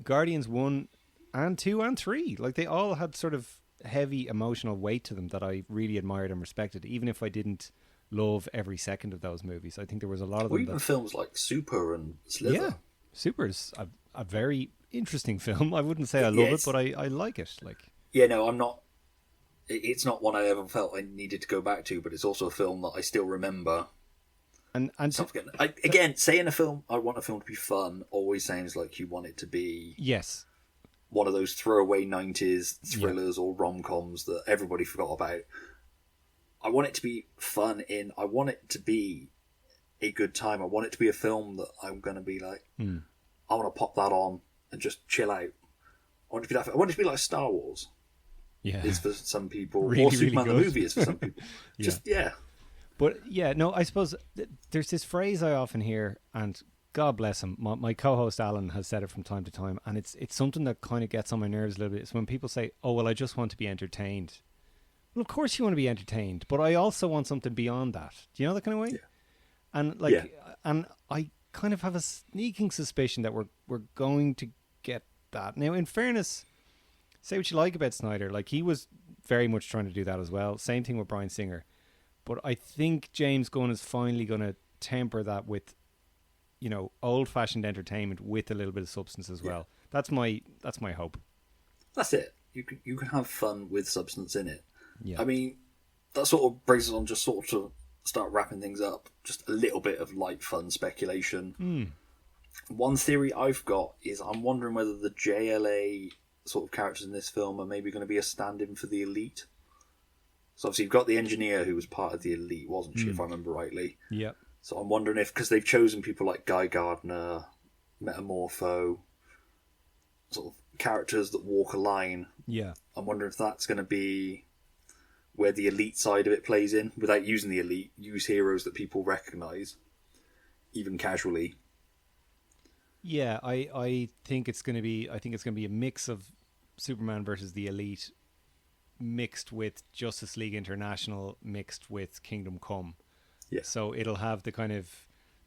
Guardians 1 and 2 and 3. Like they all had sort of heavy emotional weight to them that I really admired and respected, even if I didn't love every second of those movies. I think there was a lot of them. Even films like Super and Slither. Yeah, Super's a very interesting film. I wouldn't say I love it, but I like it. Like, yeah, no, I'm not. It's not one I ever felt I needed to go back to, but it's also a film that I still remember. And again, saying a film, I want a film to be fun, always sounds like you want it to be one of those throwaway 90s thrillers or rom-coms that everybody forgot about. I want it to be fun I want it to be a good time. I want it to be a film that I'm going to be like, I want to pop that on and just chill out. I want it to be like Star Wars. Yeah, is for some people, really, or Superman really the movie is for some people. But no, I suppose there's this phrase I often hear, and God bless him, my co-host Alan has said it from time to time, and it's something that kind of gets on my nerves a little bit. It's when people say, "Oh, well, I just want to be entertained." Well, of course you want to be entertained, but I also want something beyond that. Do you know that kind of way? Yeah. And and I kind of have a sneaking suspicion that we're going to get that. Now, in fairness, say what you like about Snyder, like he was very much trying to do that as well. Same thing with Bryan Singer. But I think James Gunn is finally going to temper that with, you know, old-fashioned entertainment with a little bit of substance as well. That's my hope. That's it. You can have fun with substance in it. Yeah. I mean, that sort of brings us on just sort of start wrapping things up. Just a little bit of light, fun speculation. One theory I've got is I'm wondering whether the JLA sort of characters in this film are maybe going to be a stand-in for the Elite. So obviously you've got the engineer who was part of the Elite, wasn't she, if I remember rightly? Yep. So I'm wondering if, because they've chosen people like Guy Gardner, Metamorpho, sort of characters that walk a line. Yeah. I'm wondering if that's going to be where the Elite side of it plays in, without using the Elite, use heroes that people recognise, even casually. Yeah, I think it's going to be a mix of Superman versus the Elite, mixed with Justice League International mixed with Kingdom Come. Yeah. So it'll have the kind of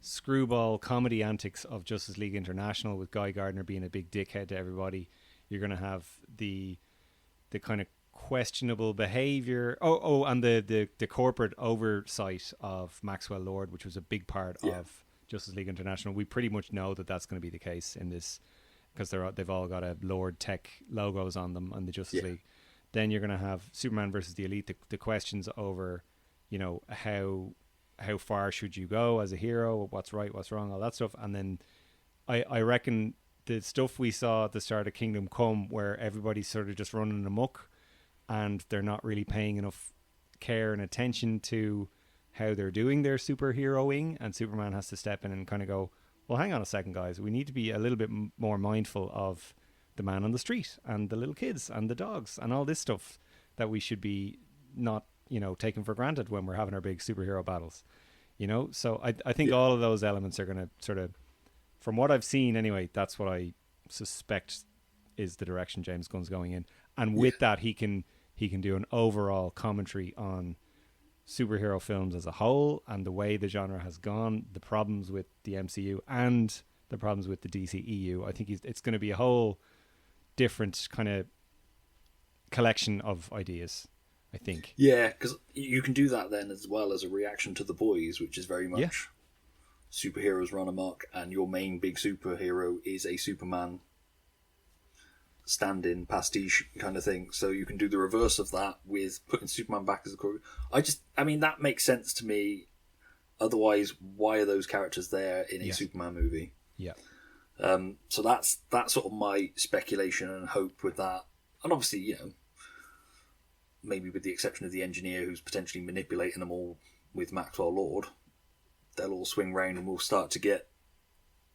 screwball comedy antics of Justice League International with Guy Gardner being a big dickhead to everybody. You're going to have the kind of questionable behavior. And the corporate oversight of Maxwell Lord, which was a big part of Justice League International. We pretty much know that that's going to be the case in this, because they've all got a Lord Tech logos on them on the Justice League. Then you're going to have Superman versus the Elite, the questions over, how far should you go as a hero, what's right, what's wrong, all that stuff. And then I reckon the stuff we saw at the start of Kingdom Come, where everybody's sort of just running amok and they're not really paying enough care and attention to how they're doing their superheroing, and Superman has to step in and kind of go, well, hang on a second, guys, we need to be a little bit more mindful of the man on the street and the little kids and the dogs and all this stuff that we should be not, taking for granted when we're having our big superhero battles, So I think all of those elements are going to sort of, from what I've seen anyway, that's what I suspect is the direction James Gunn's going in. And with that, he can do an overall commentary on superhero films as a whole and the way the genre has gone, the problems with the MCU and the problems with the DCEU. I think it's going to be a whole different kind of collection of ideas, I think. Yeah, because you can do that then as well as a reaction to The Boys, which is very much superheroes run amok, and your main big superhero is a Superman stand-in pastiche kind of thing. So you can do the reverse of that with putting Superman back as a core. That makes sense to me. Otherwise, why are those characters there in a Superman movie? Yeah. So that's sort of my speculation and hope with that. And obviously, maybe with the exception of the engineer who's potentially manipulating them all with Maxwell Lord, they'll all swing round and we'll start to get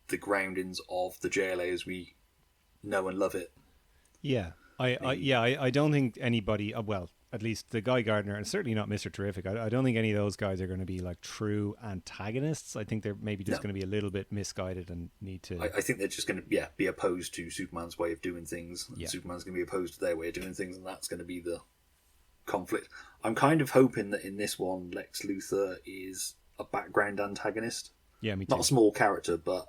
the groundings of the JLA as we know and love it. Yeah. I don't think anybody, well, at least the Guy Gardner, and certainly not Mr. Terrific, I don't think any of those guys are going to be like true antagonists. I think they're maybe just going to be a little bit misguided and need to... I think they're just going to be opposed to Superman's way of doing things. Yeah. Superman's going to be opposed to their way of doing things, and that's going to be the conflict. I'm kind of hoping that in this one, Lex Luthor is a background antagonist. Yeah, me too. Not a small character, but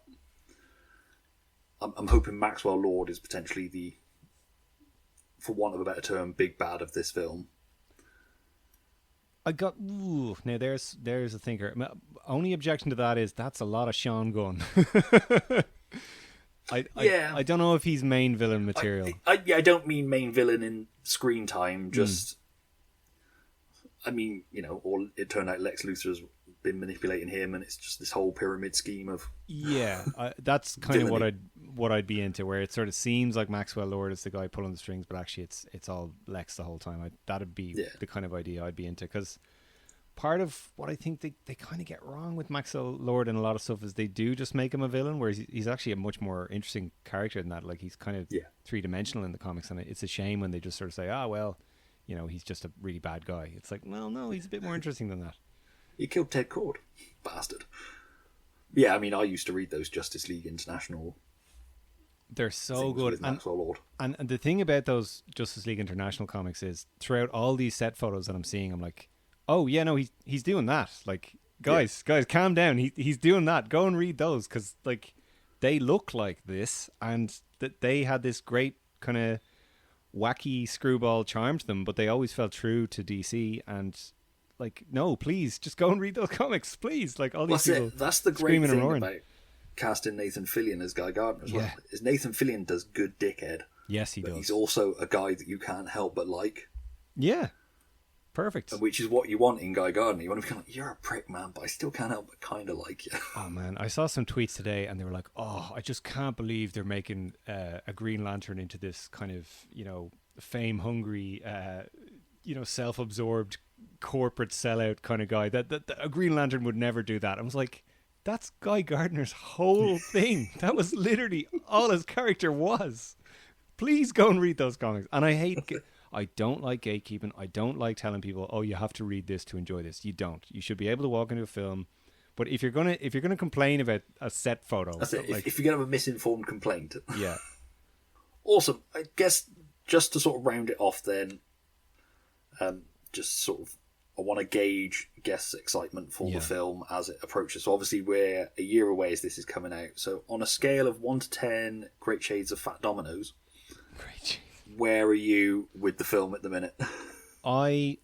I'm hoping Maxwell Lord is potentially the, for want of a better term, big bad of this film. Now there's a thinker. My only objection to that is that's a lot of Sean Gunn. I don't know if he's main villain material. I don't mean main villain in screen time, just... or it turned out Lex Luthor has been manipulating him, and it's just this whole pyramid scheme of... Yeah, that's kind of what I'd be into, where it sort of seems like Maxwell Lord is the guy pulling the strings, but actually it's all Lex the whole time. That'd be the kind of idea I'd be into, because part of what I think they kind of get wrong with Maxwell Lord and a lot of stuff is they do just make him a villain, whereas he's actually a much more interesting character than that. Like, he's kind of three-dimensional in the comics, and it's a shame when they just sort of say, he's just a really bad guy. It's like, well, no, he's a bit more interesting than that. He killed Ted Cord. Bastard. Yeah, I used to read those Justice League International. They're so good. And the thing about those Justice League International comics is throughout all these set photos that I'm seeing, I'm like, oh, yeah, no, he's doing that. Like, guys, calm down. He's doing that. Go and read those, because, like, they look like this, and that they had this great kind of wacky screwball charm to them, but they always felt true to DC. And like, no, please just go and read those comics, please. Like, all these people that's the great thing about casting Nathan Fillion as Guy Gardner as well. Is Nathan Fillion does good dickhead. Yes, he but does. He's also a guy that you can't help but like. Yeah, perfect. Which is what you want in Guy Gardner. You want to be like, you're a prick, man, but I still can't help but kind of like you. Oh man, I saw some tweets today, and they were like, "Oh, I just can't believe they're making a Green Lantern into this kind of, fame hungry, self-absorbed corporate sellout kind of guy. That a Green Lantern would never do that." I was like, that's Guy Gardner's whole thing. That was literally all his character was. Please go and read those comics. And I don't like gatekeeping. I don't like telling people, oh, you have to read this to enjoy this. You don't. You should be able to walk into a film. But if you're gonna complain about a set photo, that's it. If you're gonna have a misinformed complaint, yeah. Awesome. I guess just to sort of round it off, then, Just sort of, I want to gauge guests' excitement for Yeah. the film as it approaches. So obviously we're a year away as this is coming out. So on a scale of 1 to 10 Great Shades of Fat Dominoes, Great. where are you with the film at the minute? I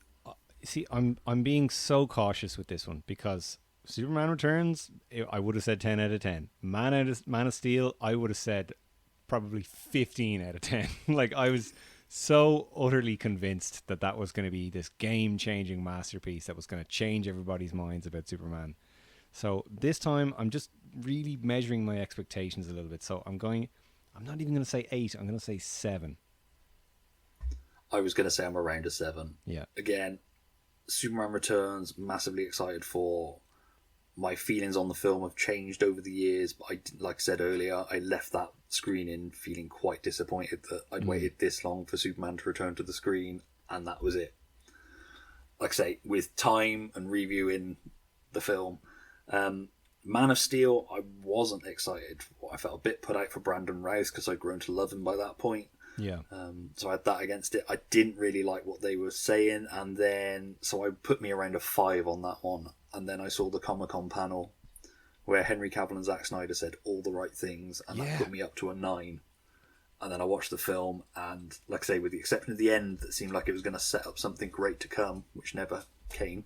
see. I'm being so cautious with this one because Superman Returns, I would have said 10 out of 10. Man of Steel, I would have said probably 15 out of 10. Like, I was so utterly convinced that that was going to be this game-changing masterpiece that was going to change everybody's minds about Superman. So this time, I'm just really measuring my expectations a little bit. So I'm not even going to say 8. I'm going to say 7. I was going to say I'm around a 7. Yeah. Again, Superman Returns, massively excited for. My feelings on the film have changed over the years, but like I said earlier, I left that screening feeling quite disappointed that I'd waited this long for Superman to return to the screen, and that was it. Like I say, with time and reviewing the film, Man of Steel, I wasn't excited for. I felt a bit put out for Brandon Routh because I'd grown to love him by that point. Yeah. So I had that against it. I didn't really like what they were saying, and then so I put me around a 5 on that one. And then I saw the Comic-Con panel where Henry Cavill and Zack Snyder said all the right things, and that put me up to a 9. And then I watched the film, and like I say, with the exception of the end that seemed like it was going to set up something great to come, which never came,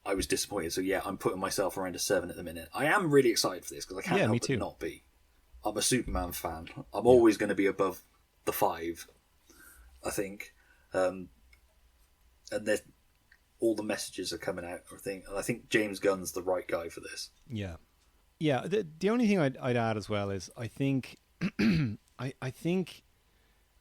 I was disappointed. So yeah, I'm putting myself around a 7 at the minute. I am really excited for this because I can't help but not be. I'm a Superman fan. I'm always going to be above the 5, I think. And there's all the messages are coming out, and I think James Gunn's the right guy for this. Yeah. The only thing I'd add as well is I think I think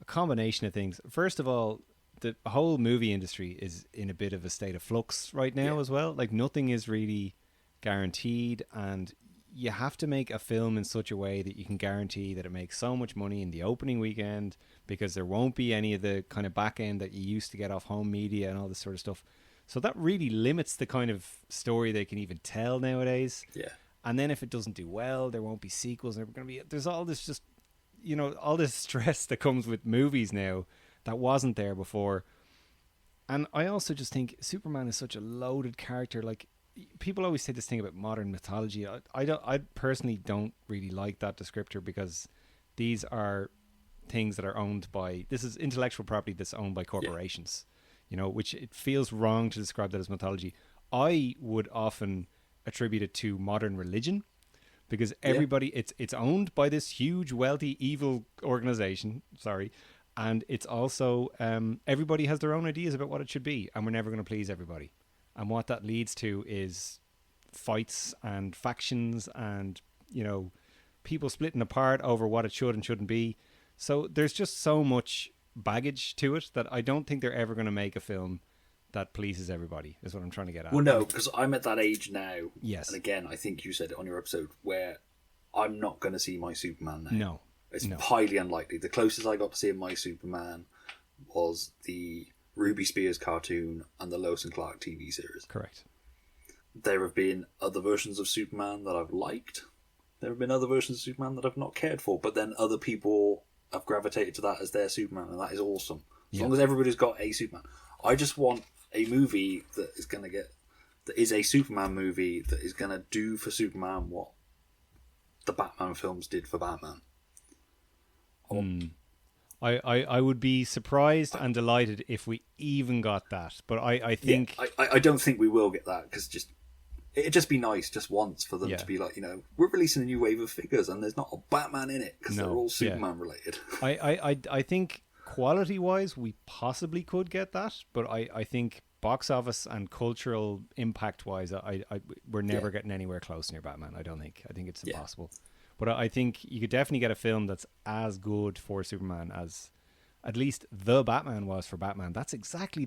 a combination of things. First of all, the whole movie industry is in a bit of a state of flux right now as well. Like, nothing is really guaranteed, and you have to make a film in such a way that you can guarantee that it makes so much money in the opening weekend, because there won't be any of the kind of back end that you used to get off home media and all this sort of stuff. So that really limits the kind of story they can even tell nowadays. Yeah. And then if it doesn't do well, there won't be sequels. There's all this just, all this stress that comes with movies now that wasn't there before. And I also just think Superman is such a loaded character. Like, people always say this thing about modern mythology. I personally don't really like that descriptor, because these are things that are owned by, this is intellectual property that's owned by corporations. Which it feels wrong to describe that as mythology. I would often attribute it to modern religion, because everybody, it's owned by this huge, wealthy, evil organization. Sorry. And it's also, everybody has their own ideas about what it should be, and we're never going to please everybody. And what that leads to is fights and factions and, people splitting apart over what it should and shouldn't be. So there's just so much baggage to it that I don't think they're ever going to make a film that pleases everybody, is what I'm trying to get at. Well, no, because I'm at that age now. Yes. And again, I think you said it on your episode, where I'm not going to see my Superman now. No. It's highly unlikely. The closest I got to seeing my Superman was the Ruby Spears cartoon and the Lois and Clark TV series. Correct. There have been other versions of Superman that I've liked. There have been other versions of Superman that I've not cared for, but then other people have gravitated to that as their Superman, and that is awesome. As long as everybody's got a Superman. I just want a movie that is a Superman movie that is going to do for Superman what the Batman films did for Batman. I would be surprised and delighted if we even got that, but I think... I don't think we will get that, because it'd just be nice just once for them to be like, we're releasing a new wave of figures and there's not a Batman in it, because they're all Superman related. I think quality-wise we possibly could get that, but I think box office and cultural impact-wise we're never getting anywhere close near Batman. I don't think. I think it's impossible. But I think you could definitely get a film that's as good for Superman as at least the Batman was for Batman. That's exactly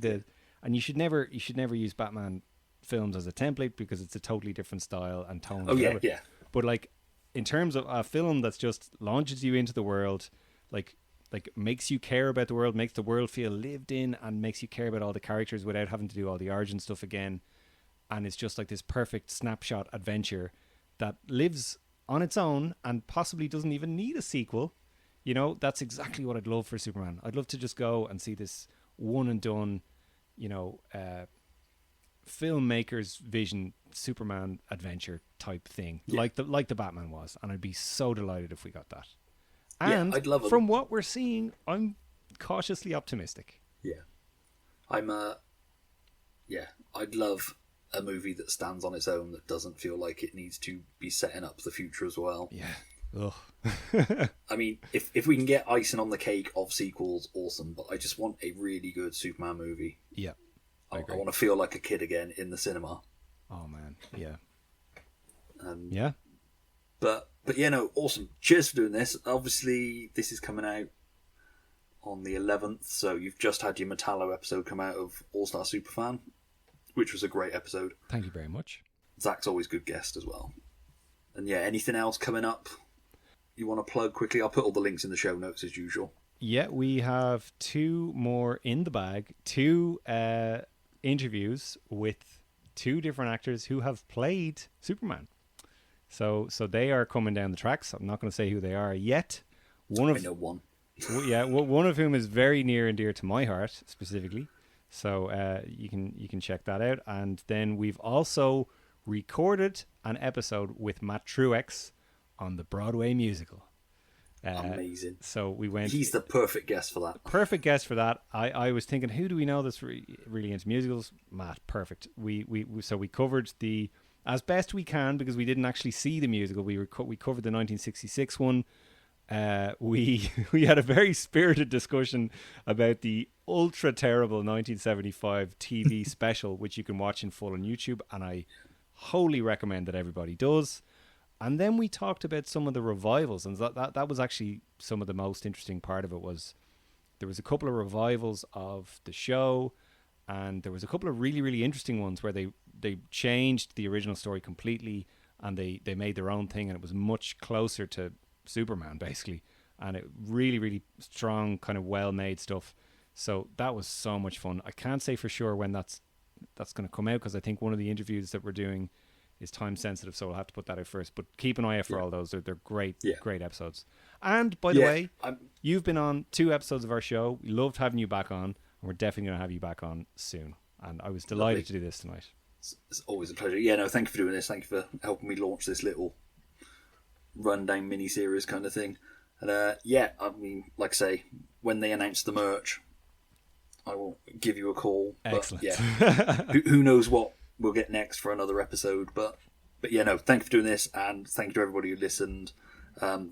and you should never use Batman films as a template, because it's a totally different style and tone. Yeah. But like, in terms of a film that's just launches you into the world, like makes you care about the world, makes the world feel lived in, and makes you care about all the characters without having to do all the origin stuff again, and it's just like this perfect snapshot adventure that lives on its own and possibly doesn't even need a sequel. That's exactly what I'd love for Superman. I'd love to just go and see this one and done filmmaker's vision Superman adventure type thing, like the Batman was, and I'd be so delighted if we got that. And I'd love from what we're seeing, I'm cautiously optimistic. I'd love a movie that stands on its own, that doesn't feel like it needs to be setting up the future as well. I mean, if we can get icing on the cake of sequels, awesome, but I just want a really good Superman movie. I want to feel like a kid again in the cinema. Oh man, But awesome. Cheers for doing this. Obviously, this is coming out on the 11th, so you've just had your Metallo episode come out of All-Star Superfan, which was a great episode. Thank you very much. Zach's always a good guest as well. And anything else coming up you want to plug quickly? I'll put all the links in the show notes as usual. Yeah, we have 2 more in the bag. 2 interviews with 2 different actors who have played Superman. So they are coming down the tracks. I'm not going to say who they are yet. I know one. One of whom is very near and dear to my heart specifically. So you can check that out. And then we've also recorded an episode with Matt Truex on the Broadway musical. Amazing. So we went. He's the perfect guest for that. Perfect guest for that. I was thinking, who do we know that's really into musicals? Matt, perfect. We covered the, as best we can, because we didn't actually see the musical. We covered the 1966 one. We had a very spirited discussion about the ultra terrible 1975 TV special, which you can watch in full on YouTube, and I wholly recommend that everybody does. And then we talked about some of the revivals, and that was actually some of the most interesting part of it. Was there was a couple of revivals of the show, and there was a couple of really, really interesting ones where they changed the original story completely, and they made their own thing, and it was much closer to Superman basically, and it really, really strong, kind of well-made stuff. So that was so much fun. I can't say for sure when that's going to come out, because I think one of the interviews that we're doing is time sensitive, so I'll have to put that out first. But keep an eye out for all those. They're great, great episodes. And by the way, you've been on 2 episodes of our show. We loved having you back on, and we're definitely going to have you back on soon. And I was delighted to do this tonight. It's always a pleasure. Thank you for doing this. Thank you for helping me launch this little rundown mini-series kind of thing. And I mean, like I say, when they announce the merch, I will give you a call. Excellent. But who knows what we'll get next for another episode. But thank you for doing this, and thank you to everybody who listened.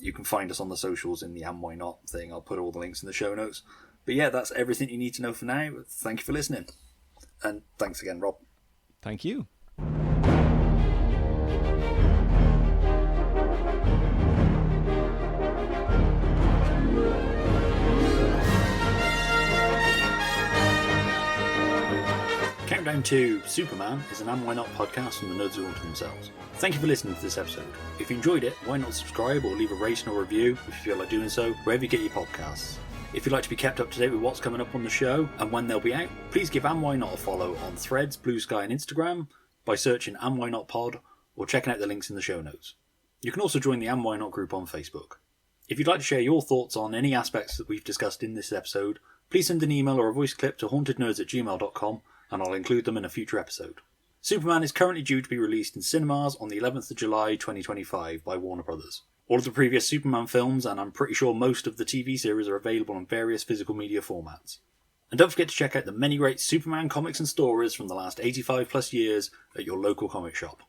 You can find us on the socials in the And Why Not thing. I'll put all the links in the show notes. But that's everything you need to know for now. Thank you for listening. And thanks again, Rob. Thank you. Countdown to Superman is an And Why Not podcast from the nerds who want themselves. Thank you for listening to this episode. If you enjoyed it, why not subscribe or leave a rating or review if you feel like doing so, wherever you get your podcasts. If you'd like to be kept up to date with what's coming up on the show and when they'll be out, please give And Why Not a follow on Threads, Blue Sky and Instagram by searching And Why Not Pod or checking out the links in the show notes. You can also join the And Why Not group on Facebook. If you'd like to share your thoughts on any aspects that we've discussed in this episode, please send an email or a voice clip to hauntednerds@gmail.com and I'll include them in a future episode. Superman is currently due to be released in cinemas on the 11th of July 2025 by Warner Brothers. All of the previous Superman films, and I'm pretty sure most of the TV series, are available on various physical media formats. And don't forget to check out the many great Superman comics and stories from the last 85 plus years at your local comic shop.